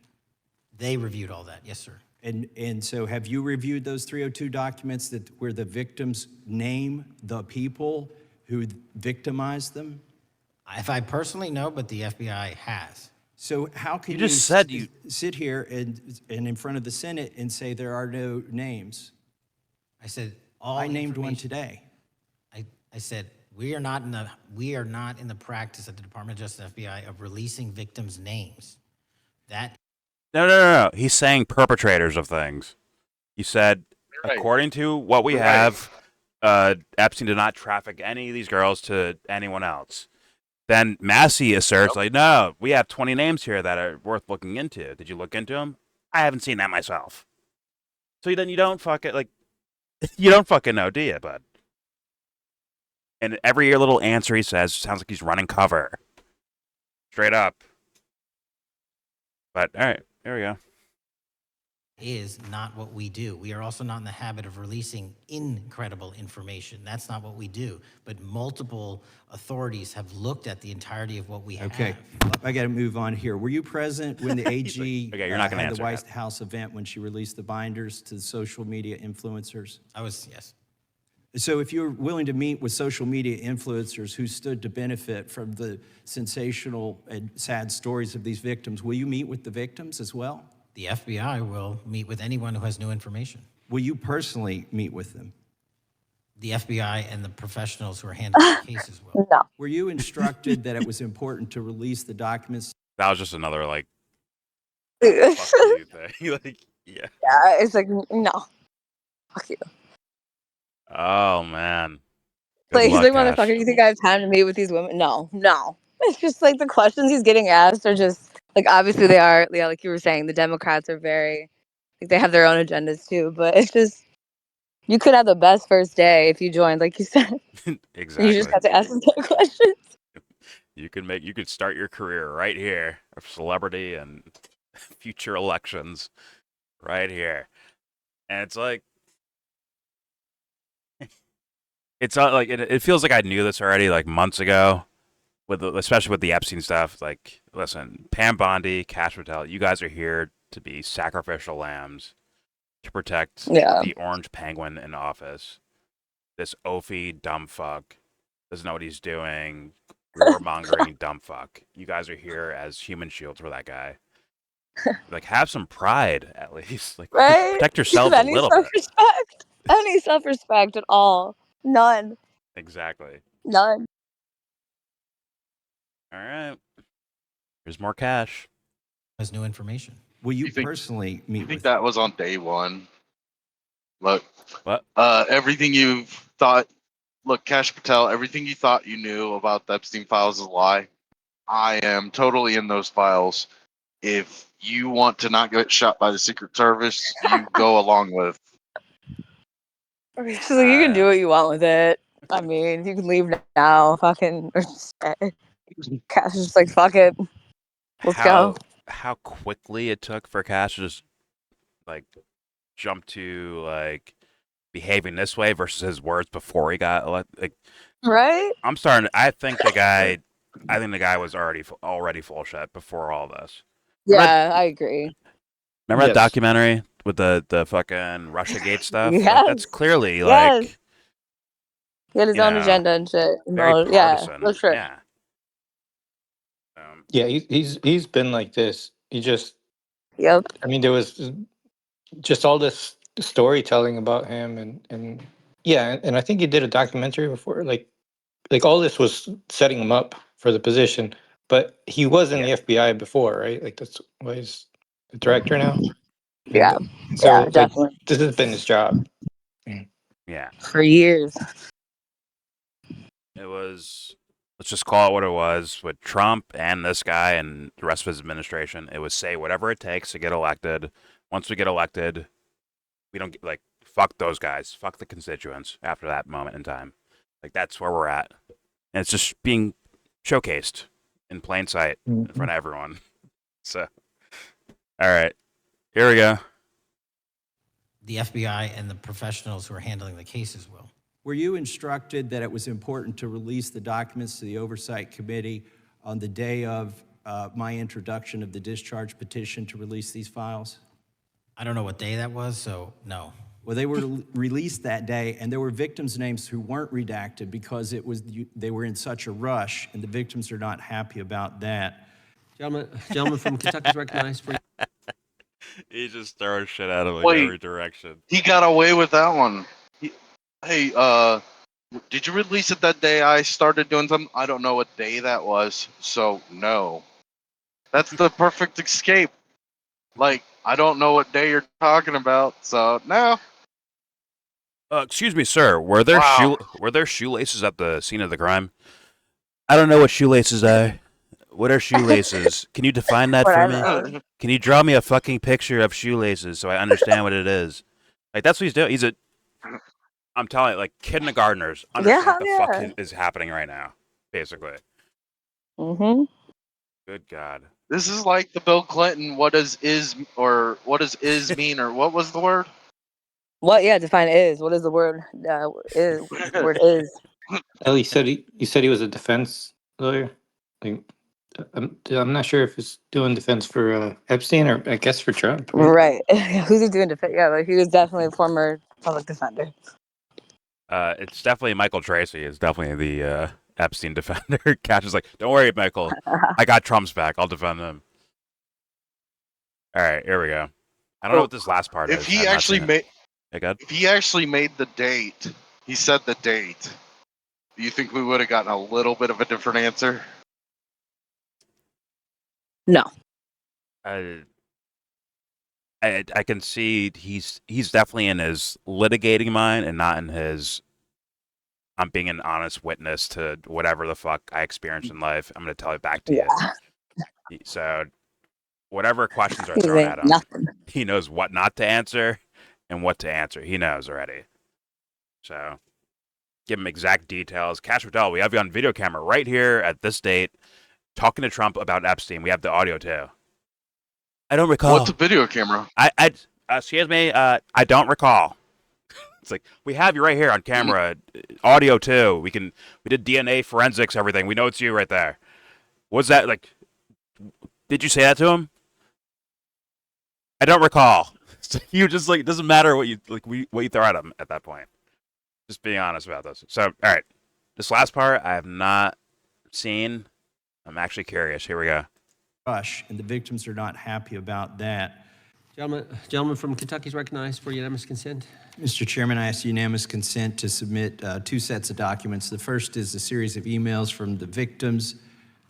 They reviewed all that, yes, sir. And so have you reviewed those 302 documents where the victims name the people who victimized them? If I personally know, but the FBI has. So how can You just said you sit here and in front of the Senate and say there are no names? I said I named one today. I said we are not in the practice at the Department of Justice FBI of releasing victims' names. That No. He's saying perpetrators of things. He said, according to what we have, Epstein did not traffic any of these girls to anyone else. Then Massey asserts, like, no, we have 20 names here that are worth looking into. Did you look into them? I haven't seen that myself. So then you don't you don't fucking know, do you, bud? And every little answer he says sounds like he's running cover. Straight up. But, all right, there we go. is not what we do. We are also not in the habit of releasing incredible information. That's not what we do. But multiple authorities have looked at the entirety of what we have. Okay, I got to move on here. Were you present when the AG okay, you're not gonna had answer the White that. House event when she released the binders to the social media influencers? I was, yes. So if you're willing to meet with social media influencers who stood to benefit from the sensational and sad stories of these victims, will you meet with the victims as well? The FBI will meet with anyone who has new information. Will you personally meet with them? The FBI and the professionals who are handling the cases will. No. Were you instructed that it was important to release the documents? That was just another, like, fuck you thing. Like, yeah. Yeah, it's like, no. Fuck you. Oh, man. Good Like, he's luck, like, Ash. motherfucker, you think I have time to meet with these women? No. It's just like the questions he's getting asked are just, like, obviously they are, yeah, like you were saying, the Democrats are very, like, they have their own agendas too, but it's just, you could have the best first day if you joined, like you said. Exactly. You just have to ask them the questions. You could start your career right here of celebrity and future elections right here. And it's like, it's like it feels like I knew this already like months ago, especially with the Epstein stuff. Like, listen, Pam Bondi, Kash Patel, you guys are here to be sacrificial lambs to protect Yeah. the orange penguin in office. This oafy dumb fuck doesn't know what he's doing. Warmongering dumb fuck. You guys are here as human shields for that guy. Like, have some pride at least. Like, Right? protect Do you have yourselves a any little bit. self-respect? Any self-respect at all? None. Exactly. None. All right. Here's more cash. There's new information. Will you think- personally I meet think with? that was on day one. Look, What? everything you thought. Look, Kash Patel, everything you thought you knew about the Epstein files is a lie. I am totally in those files. If you want to not get shot by the Secret Service, you go along with. So you can do what you want with it. I mean, you can leave now. Fucking. Or just stay. Cash is just like, fuck it. Let's go. How quickly it took for Cash to just like jump to like behaving this way versus his words before he got elected. Like, Right? I'm starting. I think the guy was already full shit before all this. Yeah, I agree. Remember that Yes. documentary with the fucking Russiagate stuff? Like, Yes. that's clearly Yes. like He had his you own know, agenda and shit. very No, yeah, partisan. for sure. Yeah. Yeah, he's been like this. He just, Yep. I mean, there was just all this storytelling about him, and yeah, and I think he did a documentary before. Like all this was setting him up for the position, but he was in the FBI before, right? Like that's why he's the director now. Yeah. So Yeah, like, definitely. this has been his job. Yeah. For years. It was, let's just call it what it was with Trump and this guy and the rest of his administration. It was say whatever it takes to get elected. Once we get elected, we don't get, like, fuck those guys. Fuck the constituents after that moment in time. Like, that's where we're at. And it's just being showcased in plain sight in front of everyone. So, all right. Here we go. The FBI and the professionals who are handling the cases will. Were you instructed that it was important to release the documents to the Oversight Committee on the day of my introduction of the discharge petition to release these files? I don't know what day that was, so no. Well, they were released that day, and there were victims' names who weren't redacted because they were in such a rush, and the victims are not happy about that. Gentleman from Kentucky is recognized for. He just throws shit out of like Wait. every direction. He got away with that one. Hey, did you release it that day I started doing something? I don't know what day that was, so no. That's the perfect escape. Like, I don't know what day you're talking about, so no. Excuse me, sir. Were there Wow. shoelaces at the scene of the crime? I don't know what shoelaces are. What are shoelaces? Can you define that for me? Can you draw me a fucking picture of shoelaces so I understand what it is? Like, that's what he's doing. I'm telling you, like, kindergartners understand what the fuck is happening right now, basically. Mm-hmm. Good God. This is like the Bill Clinton, what does is mean, or what was the word? What? Yeah, define is. What is the word? Is word is. Oh, he said he was a defense lawyer. Like, I'm not sure if he's doing defense for Epstein or I guess for Trump. Right. Who's he doing defense? Yeah, like he was definitely a former public defender. It's definitely Michael Tracy. Is definitely the Epstein defender. Cash is like, don't worry, Michael. I got Trump's back. I'll defend him. All right, here we go. I don't know what this last part is. If he actually made, good. if he actually made the date, he said the date. Do you think we would have gotten a little bit of a different answer? No. I can see he's definitely in his litigating mind and not in his I'm being an honest witness to whatever the fuck I experienced in life. I'm going to tell it back to you. So whatever questions are thrown at him, he knows what not to answer and what to answer. He knows already. So give him exact details. Kash Patel, we have you on video camera right here at this date talking to Trump about Epstein. We have the audio too. I don't recall. What's a video camera? Excuse me, I don't recall. It's like, we have you right here on camera, audio too. We did DNA forensics, everything. We know it's you right there. Was that like? Did you say that to him? I don't recall. You just like, it doesn't matter what you like. What you throw at him at that point. Just being honest about this. So, all right, this last part I have not seen. I'm actually curious. Here we go. Rush, and the victims are not happy about that. Gentleman from Kentucky is recognized for unanimous consent. Mr. Chairman, I ask unanimous consent to submit 2 sets of documents. The first is a series of emails from the victims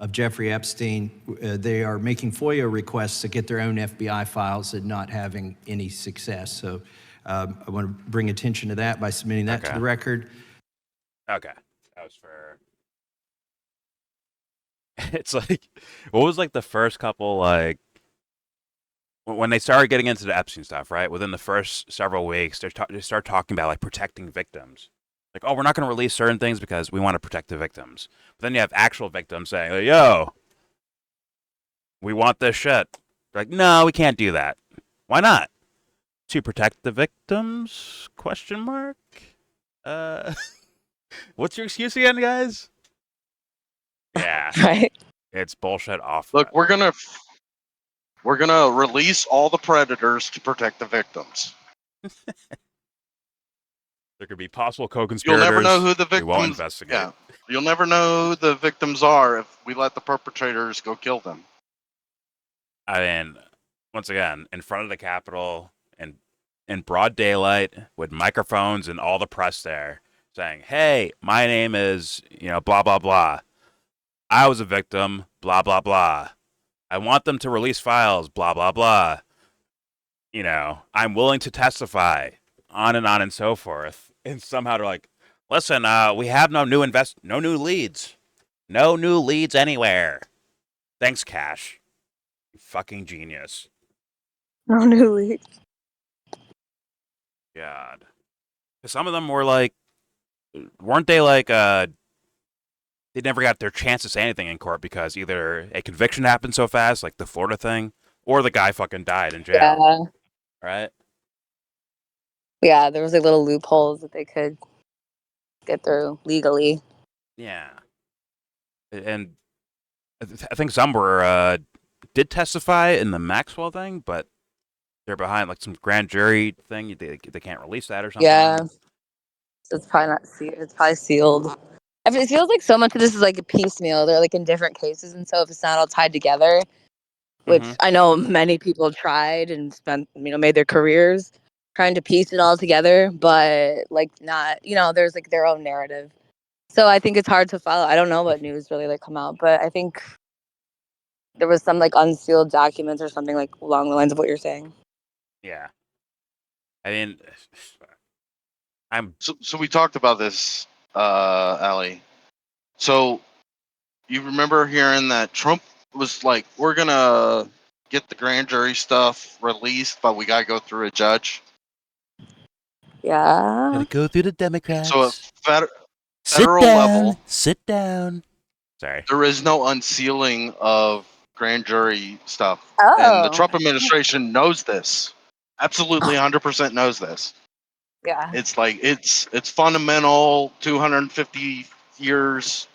of Jeffrey Epstein. They are making FOIA requests to get their own FBI files and not having any success. So I want to bring attention to that by submitting that to the record. Okay, that was for. It's like, what was like the first couple, like, when they started getting into the Epstein stuff, right? Within the first several weeks, they start talking about like protecting victims. Like, oh, we're not going to release certain things because we want to protect the victims. But then you have actual victims saying, like, yo, we want this shit. They're like, no, we can't do that. Why not? To protect the victims? Question mark. What's your excuse again, guys? Yeah. Right. It's bullshit off. Look, we're gonna release all the predators to protect the victims. There could be possible co-conspirators. You'll never know who the victims. We won't investigate. Yeah, you'll never know who the victims are if we let the perpetrators go kill them. I mean, once again, in front of the Capitol, and in broad daylight, with microphones and all the press there, saying, "Hey, my name is, blah blah blah. I was a victim, blah blah blah. I want them to release files, blah blah blah. I'm willing to testify." On and so forth, and somehow they're like, "Listen, we have no new leads, no new leads anywhere. Thanks, Cash. You fucking genius." No new leads. God, some of them were like, weren't they like, they never got their chance to say anything in court because either a conviction happened so fast, like the Florida thing, or the guy fucking died in jail. Yeah. Right. Yeah, there was like little loopholes that they could get through legally. Yeah. And I think some were did testify in the Maxwell thing, but they're behind like some grand jury thing. They can't release that or something. Yeah, so it's probably not sealed. It's probably sealed. It feels like so much of this is like a piecemeal. They're like in different cases, and so if it's not all tied together, which I know many people tried and spent, made their careers trying to piece it all together, but like not, there's like their own narrative. So I think it's hard to follow. I don't know what news really like come out, but I think there was some like unsealed documents or something like along the lines of what you're saying. Yeah. I mean, So we talked about this, Allie. So you remember hearing that Trump was like, "We're gonna get the grand jury stuff released, but we gotta go through a judge." Yeah. Gotta go through the Democrats. So at federal level, sit down. Sorry. There is no unsealing of grand jury stuff, Oh. and the Trump administration knows this. Absolutely, 100% knows this. Yeah. It's like it's fundamental 250 years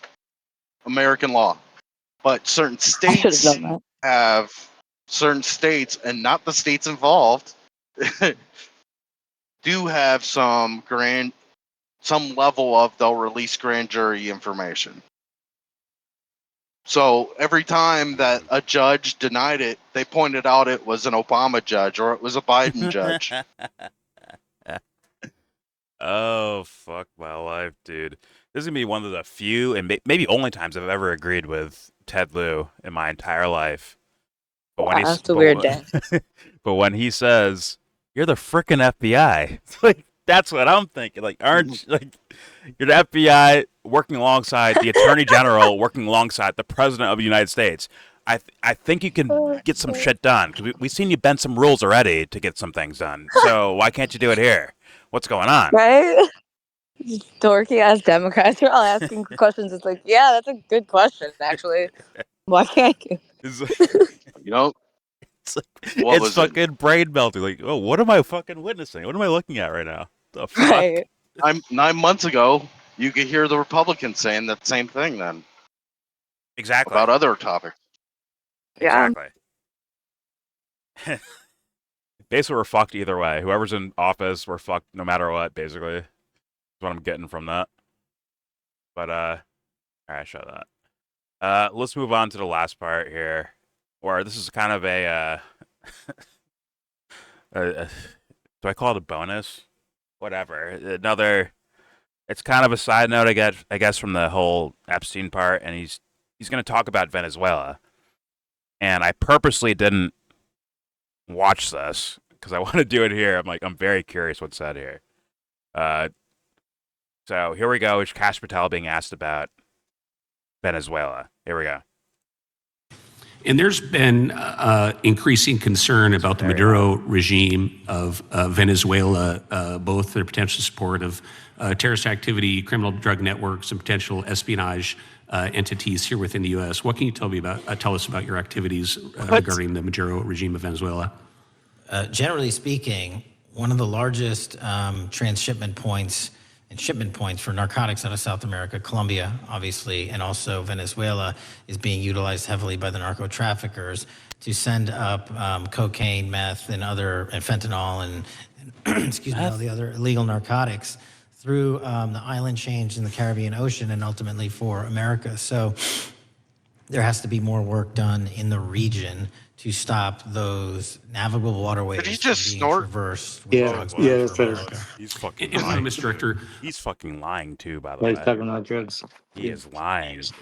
American law, but certain states have certain states, and not the states involved, do have some level of they'll release grand jury information. So every time that a judge denied it, they pointed out it was an Obama judge or it was a Biden judge. Oh, fuck my life, dude. This is going to be one of the few and maybe only times I've ever agreed with Ted Lieu in my entire life. But when that's a weird day. But when he says, "You're the frickin' FBI," it's like, that's what I'm thinking. Like, aren't like, you're the FBI working alongside the Attorney General, working alongside the President of the United States. I think you can get some shit done, because we've seen you bend some rules already to get some things done. So why can't you do it here? What's going on? Right? Dorky ass Democrats are all asking questions. It's like, yeah, that's a good question, actually. Why can't you? It's It's fucking brain melting. Like, oh, what am I fucking witnessing? What am I looking at right now? The fuck? Right. 9 months ago, you could hear the Republicans saying that same thing then Exactly. about other topics. Yeah. Exactly. Basically, we're fucked either way. Whoever's in office, we're fucked no matter what, basically. That's what I'm getting from that. But, all right, show that. Let's move on to the last part here, where this is kind of do I call it a bonus? Whatever. It's kind of a side note, I guess, from the whole Epstein part, and he's going to talk about Venezuela. And I purposely didn't watch this because I want to do it here. I'm very curious what's said here. So here we go. It's Kash Patel being asked about Venezuela. Here we go. And there's been increasing concern about the Maduro regime of Venezuela, both their potential support of terrorist activity, criminal drug networks, and potential espionage entities here within the U.S. What can you tell us about your activities regarding the Maduro regime of Venezuela? Generally speaking, one of the largest transshipment points and shipment points for narcotics out of South America, Colombia, obviously, and also Venezuela, is being utilized heavily by the narco traffickers to send up cocaine, meth, and fentanyl and excuse me, all the other illegal narcotics through the island chains in the Caribbean Ocean and ultimately for America. So there has to be more work done in the region to stop those navigable waterways Did he just from being snort? traversed with Yeah, drugs yeah, bound that's for what America. He's fucking And lying. Mr. Director, He's fucking lying too, by the He's way. talking about drugs. He is lying. It's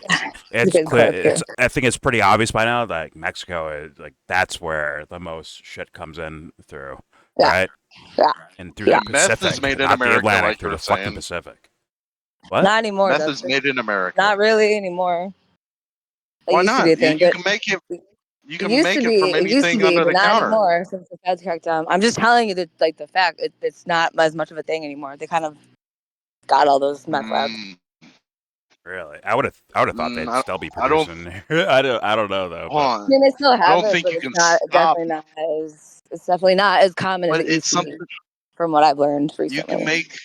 It's clear. clear. I think it's pretty obvious by now that Mexico is that's where the most shit comes in through, Yeah. right? Yeah. And through Yeah. the Meth is Pacific, made in not America, the Atlantic, like through you're the fucking saying. Pacific. What? Not anymore. Meth That's is made in America. not really anymore. It Why used to not? be a thing, You but can make it. You it can used make to it be. from It used to anything be, under but the not counter. anymore since the feds cracked down. I'm just telling you that, like the fact, it's not as much of a thing anymore. They kind of got all those meth labs. Really? I would have thought they'd I- still be I don't- producing. I don't know though. Hold But on. I mean, they still I have don't it, think but you it's can not stop. definitely not as. It's definitely not as common as But it used it's to something be, from what I've learned you recently. can make.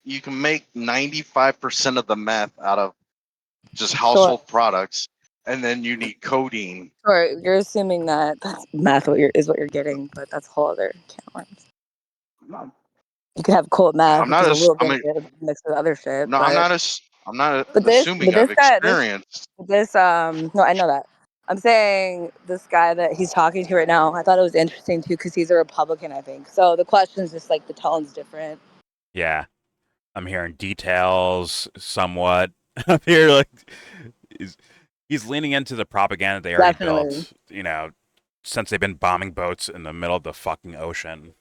You can make 95% of the meth out of just household products, and then you need codeine. Sure, you're assuming that that's meth is what you're getting, but that's a whole other can of worms. You could have cold meth, I'm which not. is a little I bit mean, mixed with other shit. no, but I'm not But this, assuming. but this I've guy, experienced. no, I know that. I'm saying this guy that he's talking to right now, I thought it was interesting too, because he's a Republican, I think. So the question's just like the tone's different. yeah, I'm hearing details somewhat. I'm here he's leaning into the propaganda they already Definitely. built. You know, since they've been bombing boats in the middle of the fucking ocean.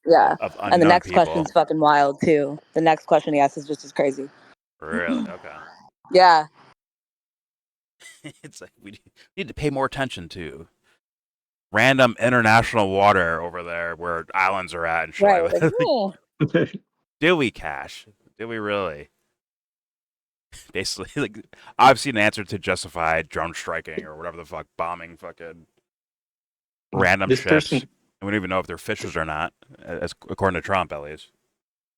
Yeah. Of unknown And the next people. question's fucking wild too. The next question he asks is just as crazy. Really? Okay. Yeah. It's like we need to pay more attention to random international water over there where islands are at and shit Right. like Like, that. Do we, Cash? Do we really? Basically, like I've seen an answer to justify drone striking or whatever the fuck, bombing fucking random This ships. person- And we don't even know if they're fishers or not, as according to Trump, at least.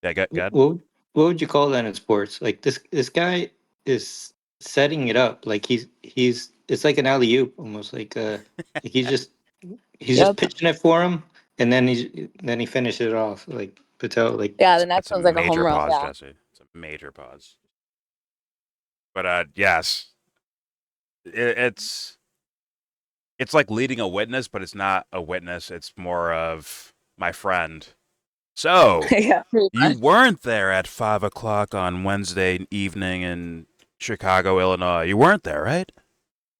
Yeah, good. What would you call that in sports? Like this guy is setting it up. Like he's it's like an alley oop almost. Like he's just just pitching it for him, and then he finishes it off. Like Patel. Like yeah, the next That's a one's like a major home run. pause, Yeah. Jesse. It's a major pause. But yes, it's like leading a witness, but it's not a witness. It's more of my friend. So Yeah, pretty you much. weren't there at 5:00 on Wednesday evening in Chicago, Illinois. You weren't there, right?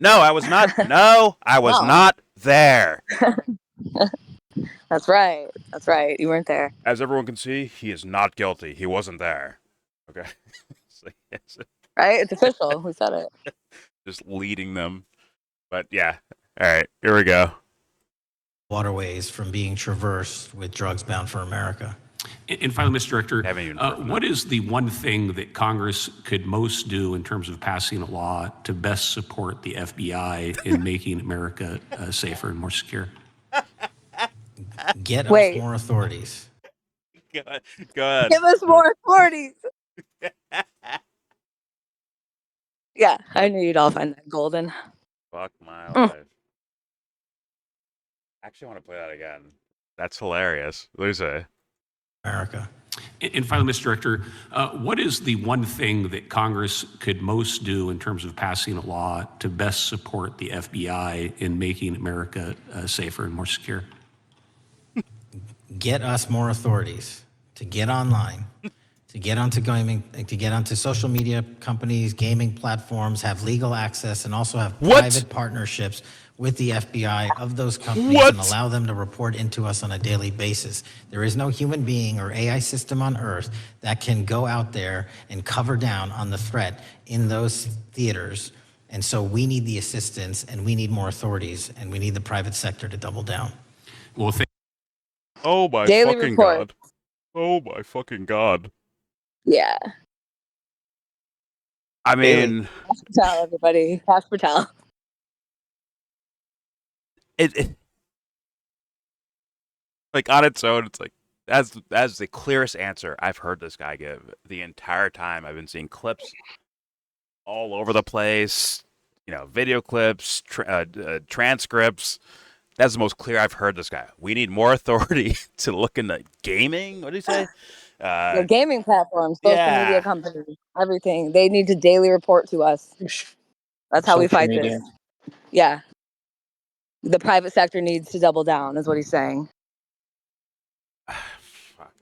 No, I was not. No, I was No. not there. That's right. That's right. You weren't there. As everyone can see, he is not guilty. He wasn't there. Okay. It's like, Right? It's official. Who said it? just leading them. But yeah. All right, here we go. Waterways from being traversed with drugs bound for America. And finally, Mr. Director, Haven't even heard what is the one thing that Congress could most do in terms of passing a law to best support the FBI in making America safer and more secure? Get us Wait. more authorities. Go ahead. Give us more authorities. Yeah, I knew you'd all find that golden. Fuck my Mm. life. I actually want to play that again. That's hilarious. There's a America. And finally, Mr. Director, what is the one thing that Congress could most do in terms of passing a law to best support the FBI in making America safer and more secure? Get us more authorities to get online, to get onto social media companies, gaming platforms, have legal access, and also have private partnerships with the FBI of those companies and allow them to report into us on a daily basis. There is no human being or AI system on Earth that can go out there and cover down on the threat in those theaters. And so we need the assistance, and we need more authorities, and we need the private sector to double down. Well, oh my Daily fucking report. god. Oh my fucking god. Yeah. I mean, Kash Patel, everybody. Kash Patel. it like on its own, it's like that's the clearest answer I've heard this guy give the entire time. I've been seeing clips all over the place, video clips, transcripts. That's the most clear I've heard this guy. We need more authority to look into gaming. What did he say? The gaming platforms, social media companies, everything. They need to daily report to us. That's how we Social fight media. this. Yeah. The private sector needs to double down, is what he's saying. Fuck.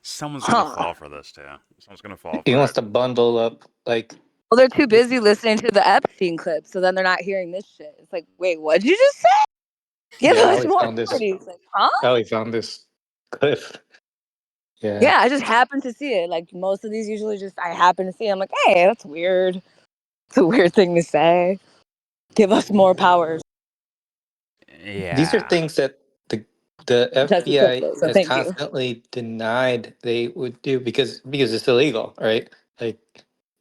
Someone's gonna fall for this too. Someone's gonna fall for He wants it. to bundle up like. Well, they're too busy listening to the Epstein clip, so then they're not hearing this shit. It's like, wait, what'd you just say? Give Yeah, us more authorities. Like, huh? Ellie found this clip. Yeah. Yeah, I just happened to see it. Like most of these usually just I happen to see it. I'm like, hey, that's weird. It's a weird thing to say. Give us more powers. Yeah. These are things that the That's the clip, FBI though, so has thank you. constantly denied they would do because it's illegal, right? Like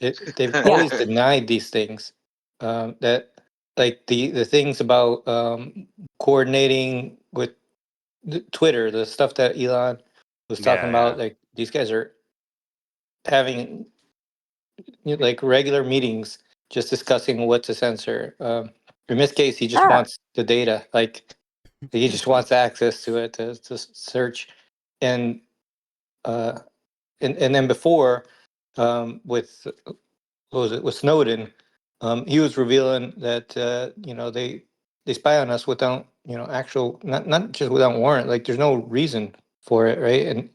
they've always denied these things. That like the things about coordinating with Twitter, the stuff that Elon was talking about, like these guys are having like regular meetings just discussing what to censor. In this case, he just wants the data. Like he just wants access to it to search, and and then before, with what was it with Snowden, he was revealing that they spy on us without actual not just without warrant. Like there's no reason for it, right?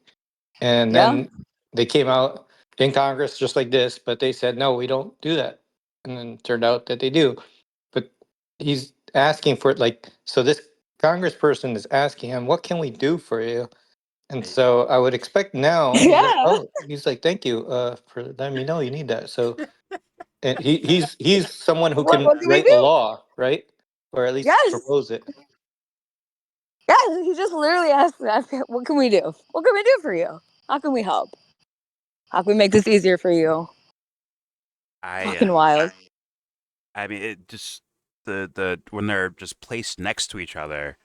And then they came out in Congress just like this, but they said no, we don't do that, and then it turned out that they do. But he's asking for it, like so. This Congressperson is asking him, "What can we do for you?" And so I would expect now he's like, thank you for letting me know you need that. So and he's someone who can What do we write the do? law, right? Or at least Yes. propose it. Yeah, he just literally asked, what can we do? What can we do for you? How can we help? How can we make this easier for you? Fucking wild. I mean, it just the when they're just placed next to each other,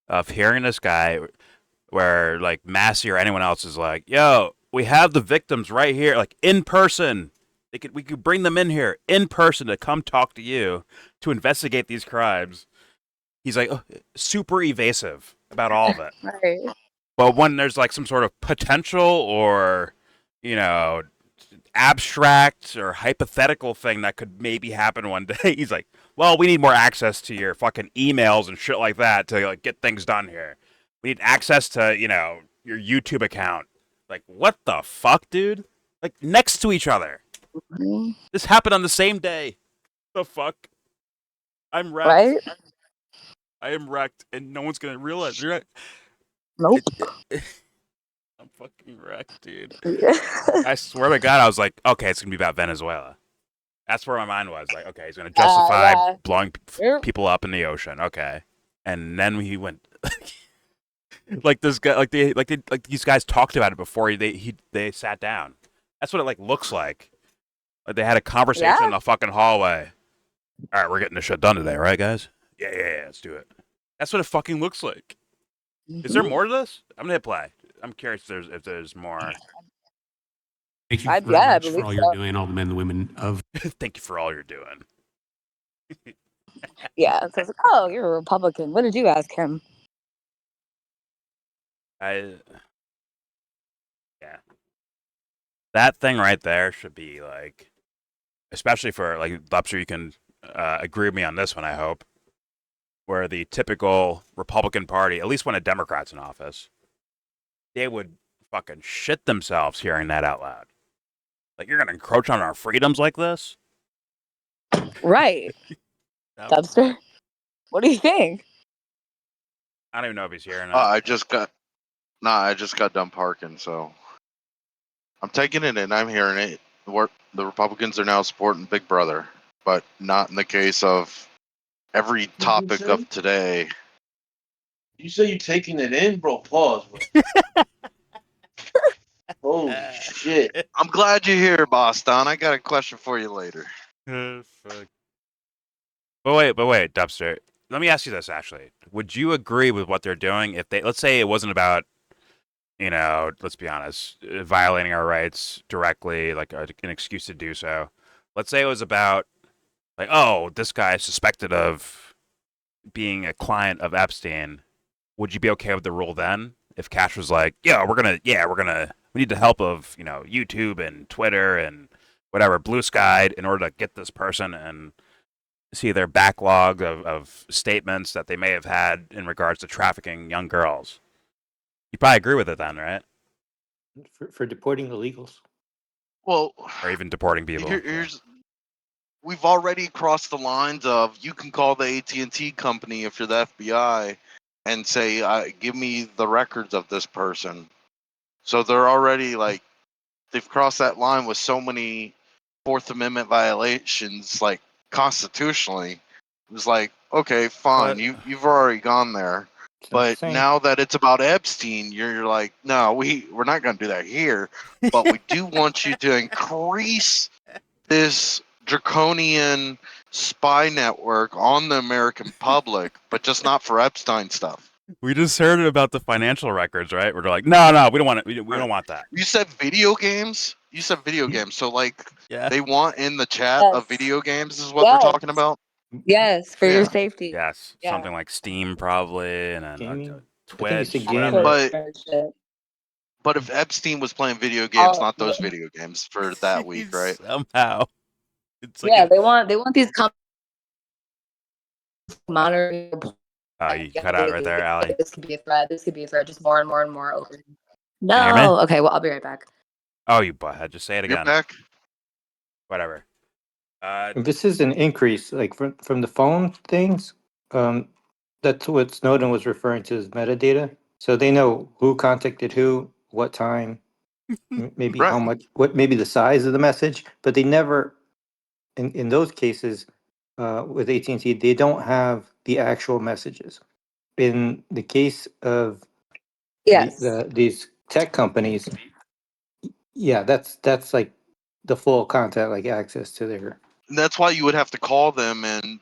of hearing this guy, where like Massey or anyone else is like, "Yo, we have the victims right here, like in person. We could bring them in here in person to come talk to you to investigate these crimes." He's like super evasive about all of it. Right. But when there's like some sort of potential or abstract or hypothetical thing that could maybe happen one day, he's like, well, we need more access to your fucking emails and shit like that to like get things done here. We need access to, your YouTube account. Like, what the fuck, dude? Like, next to each other. Mm-hmm. This happened on the same day. The fuck? I'm wrecked. Right? I am wrecked, and no one's gonna realize. You're right. Nope. I'm fucking wrecked, dude. I swear to God, I was like, okay, it's gonna be about Venezuela. That's where my mind was. Like, okay, he's gonna justify blowing people up in the ocean. Okay, and then he went like this guy, like these guys talked about it before they sat down. That's what it like looks like. Like they had a conversation in the fucking hallway. All right, we're getting this shit done today, right, guys? Yeah, let's do it. That's what it fucking looks like. Is there more to this? I'm gonna hit play. I'm curious if there's more. Thank you I, very yeah, I much for believe all so. you're doing, all the men and women of. Thank you for all you're doing. Yeah. So it's like, oh, you're a Republican. What did you ask him? Yeah. That thing right there should be like, especially for like Lupster, you can agree with me on this one, I hope. Where the typical Republican Party, at least when a Democrat's in office, they would fucking shit themselves hearing that out loud. Like, you're gonna encroach on our freedoms like this? Right. No. Dubster. What do you think? I don't even know if he's hearing it. I just got done parking, so I'm taking it in. I'm hearing it. The Republicans are now supporting Big Brother, but not in the case of every topic of today. You say you're taking it in, bro? Pause, bro. Holy shit! I'm glad you're here, Boss Don. I got a question for you later. Fuck. But wait, Dubster. Let me ask you this, actually. Would you agree with what they're doing if they, let's say it wasn't about, let's be honest, violating our rights directly, like an excuse to do so. Let's say it was about, like, oh, this guy is suspected of being a client of Epstein. Would you be okay with the rule then? If Cash was like, we need the help of, YouTube and Twitter and whatever, Blue Sky, in order to get this person and see their backlog of statements that they may have had in regards to trafficking young girls. You probably agree with it then, right? For deporting illegals. Well, or even deporting people. We've already crossed the lines of you can call the AT&T company if you're the FBI and say, give me the records of this person. So they're already like, they've crossed that line with so many Fourth Amendment violations, like constitutionally. It was like, okay, fine, you've already gone there. But now that it's about Epstein, you're like, no, we're not going to do that here. But we do want you to increase this draconian spy network on the American public, but just not for Epstein stuff. We just heard about the financial records, right? We're like, no, we don't want it. We don't want that. You said video games? You said video games. So, like, they want in the chat Yes. of video games is what they're talking about? Yes, for your safety. Yes, Yeah. something like Steam probably, and then Twitch, Gaming. whatever. But if Epstein was playing video games, not those video games for that week, right? Somehow. It's like Yeah, they want these companies monitoring. you cut out right there, Allie. This could be a threat. This could be a threat. Just more and more and more open. you hear me? No. Okay. Well, I'll be right back. Oh, you butthead. Just say it again. You're back? Whatever. This is an increase, like from the phone things. That's what Snowden was referring to as metadata. So they know who contacted who, what time, maybe how much, maybe the size of the message, but they never, in those cases, with AT&T, they don't have the actual messages. In the case of these tech companies, yeah, that's like the full contact, like access to their. And that's why you would have to call them and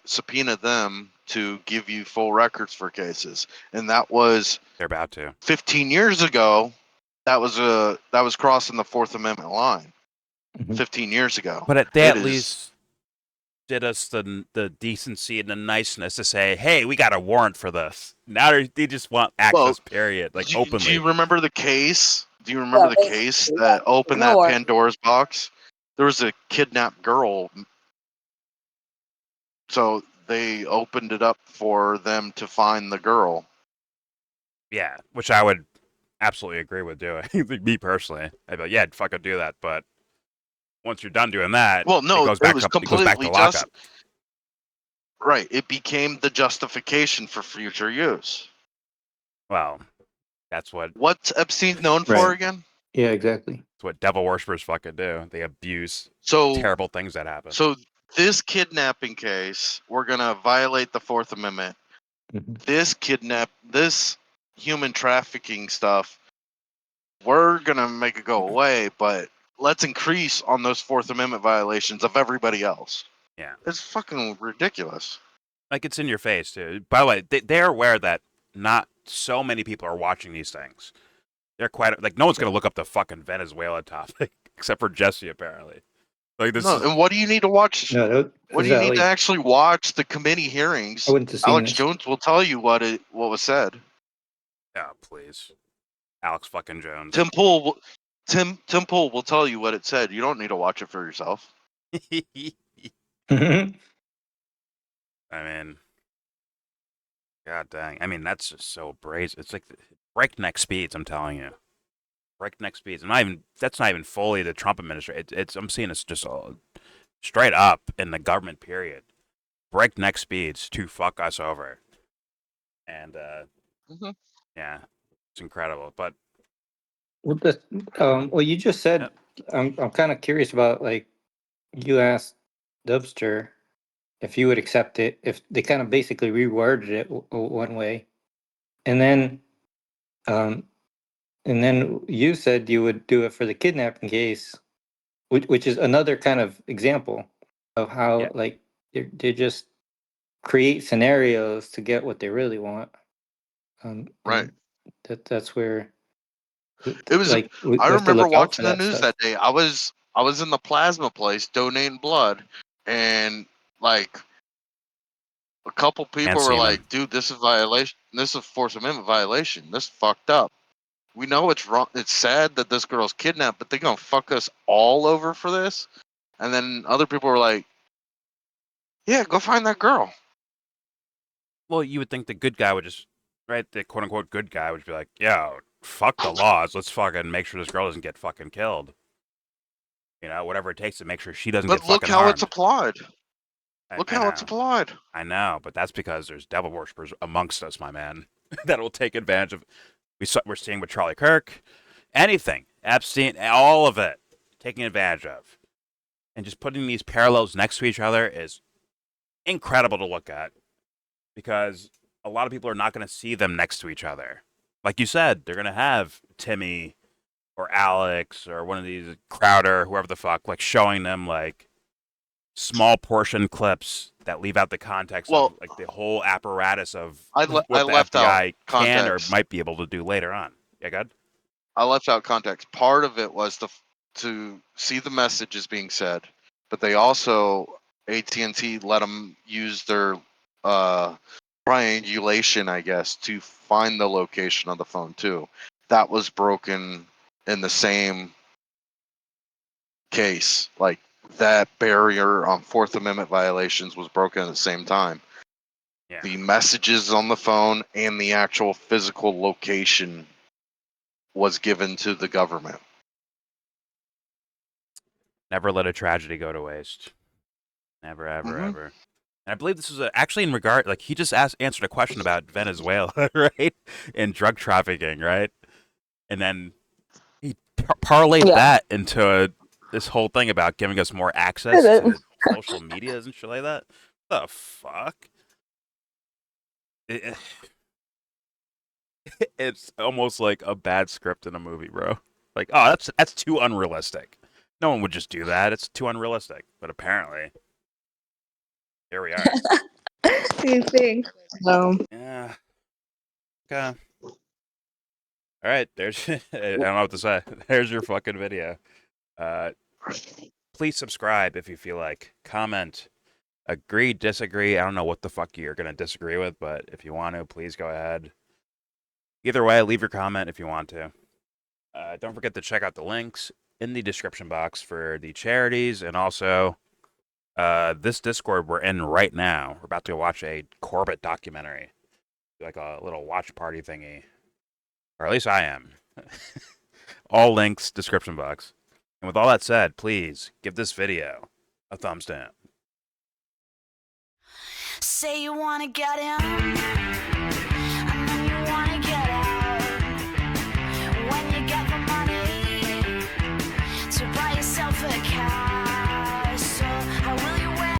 subpoena them to give you full records for cases. And that was they're about to 15 years ago. That was crossing the Fourth Amendment line. 15 years ago. But they at least did us the decency and the niceness to say, hey, we got a warrant for this. Now they just want access, period, like openly. Do you remember the case? Do you remember the case that opened that Pandora's box? There was a kidnapped girl. So they opened it up for them to find the girl. Yeah, which I would absolutely agree with doing. Me personally, I'd be like, yeah, fucking do that. But once you're done doing that, well, no, it goes back was up, completely it goes back to lockup. Right, it became the justification for future use. Well, that's what's Epstein known for again? Yeah, exactly. It's what devil worshippers fucking do. They abuse terrible things that happen. So this kidnapping case, we're gonna violate the Fourth Amendment. This human trafficking stuff, we're gonna make it go away, but let's increase on those Fourth Amendment violations of everybody else. Yeah, it's fucking ridiculous. Like, it's in your face, too. By the way, they're aware that not so many people are watching these things. They're quite like no one's gonna look up the fucking Venezuela topic except for Jesse apparently. Like this No, is and what do you need to watch? No, What do is you that need to like? actually watch the committee I hearings? wouldn't have seen Alex this. Jones will tell you what was said. oh please, Alex fucking Jones. Tim Pool, Tim Pool will tell you what it said. You don't need to watch it for yourself. I mean, god dang. I mean that's just so brazen. It's like breakneck speeds. I'm telling you, breakneck speeds. I'm not even. That's not even fully the Trump administration. It's I'm seeing it's just all straight up in the government period. Breakneck speeds to fuck us over. And yeah, it's incredible. But Well, what you just said, I'm kind of curious about. Like, you asked Dubster if you would accept it if they kind of basically reworded it one way, and then, um, you said you would do it for the kidnapping case, which is another kind of example of yeah, how like they just create scenarios to get what they really want. Right. And that's where It was. like we I have to remember look out for watching the that news stuff. that day. I was in the plasma place donating blood, and like a couple and people were semen. like, "Dude, this is violation. This is Fourth Amendment violation. This is fucked up. We know it's wrong. It's sad that this girl's kidnapped, but they're gonna fuck us all over for this." And then other people were like, "Yeah, go find that girl." Well, you would think the good guy would just, right? The quote unquote good guy would be like, "Yeah, fuck the laws. Let's fucking make sure this girl doesn't get fucking killed. You know, whatever it takes to make sure she doesn't get But look fucking how it's harmed." applied. Look I how it's know, applied. I know, but that's because there's devil worshippers amongst us, my man, that will take advantage of. We're seeing with Charlie Kirk, anything, Epstein, all of it, taking advantage of, and just putting these parallels next to each other is incredible to look at because a lot of people are not going to see them next to each other. Like you said, they're going to have Timmy or Alex or one of these Crowder, whoever the fuck, like showing them like small portion clips that leave out the context Well, of like the whole apparatus of I what the left out FBI can or context. might be able to do later on. Yeah, good. I left out context. Part of it was to see the messages being said, but they also AT&T let them use their triangulation, I guess, to find the location of the phone too. That was broken in the same case. Like that barrier on Fourth Amendment violations was broken at the same time. Yeah. The messages on the phone and the actual physical location was given to the government. Never let a tragedy go to waste. Never, ever, ever. And I believe this was actually in regard, like he just answered a question about Venezuela, right, and drug trafficking, right, and then he parlayed that into this whole thing about giving us more access to social medias and shit like that. The fuck? It's almost like a bad script in a movie, bro. Like, oh, that's too unrealistic. No one would just do that. It's too unrealistic. But apparently, here we are. Do you think? No. Yeah. Okay. All right. There's. I don't know what to say. There's your fucking video. Please subscribe if you feel like. Comment. Agree, disagree. I don't know what the fuck you're gonna disagree with, but if you want to, please go ahead. Either way, leave your comment if you want to. Don't forget to check out the links in the description box for the charities and also this Discord we're in right now. We're about to watch a Corbett documentary, like a little watch party thingy, or at least I am. All links description box. And with all that said, please give this video a thumbs down. Say you wanna get in.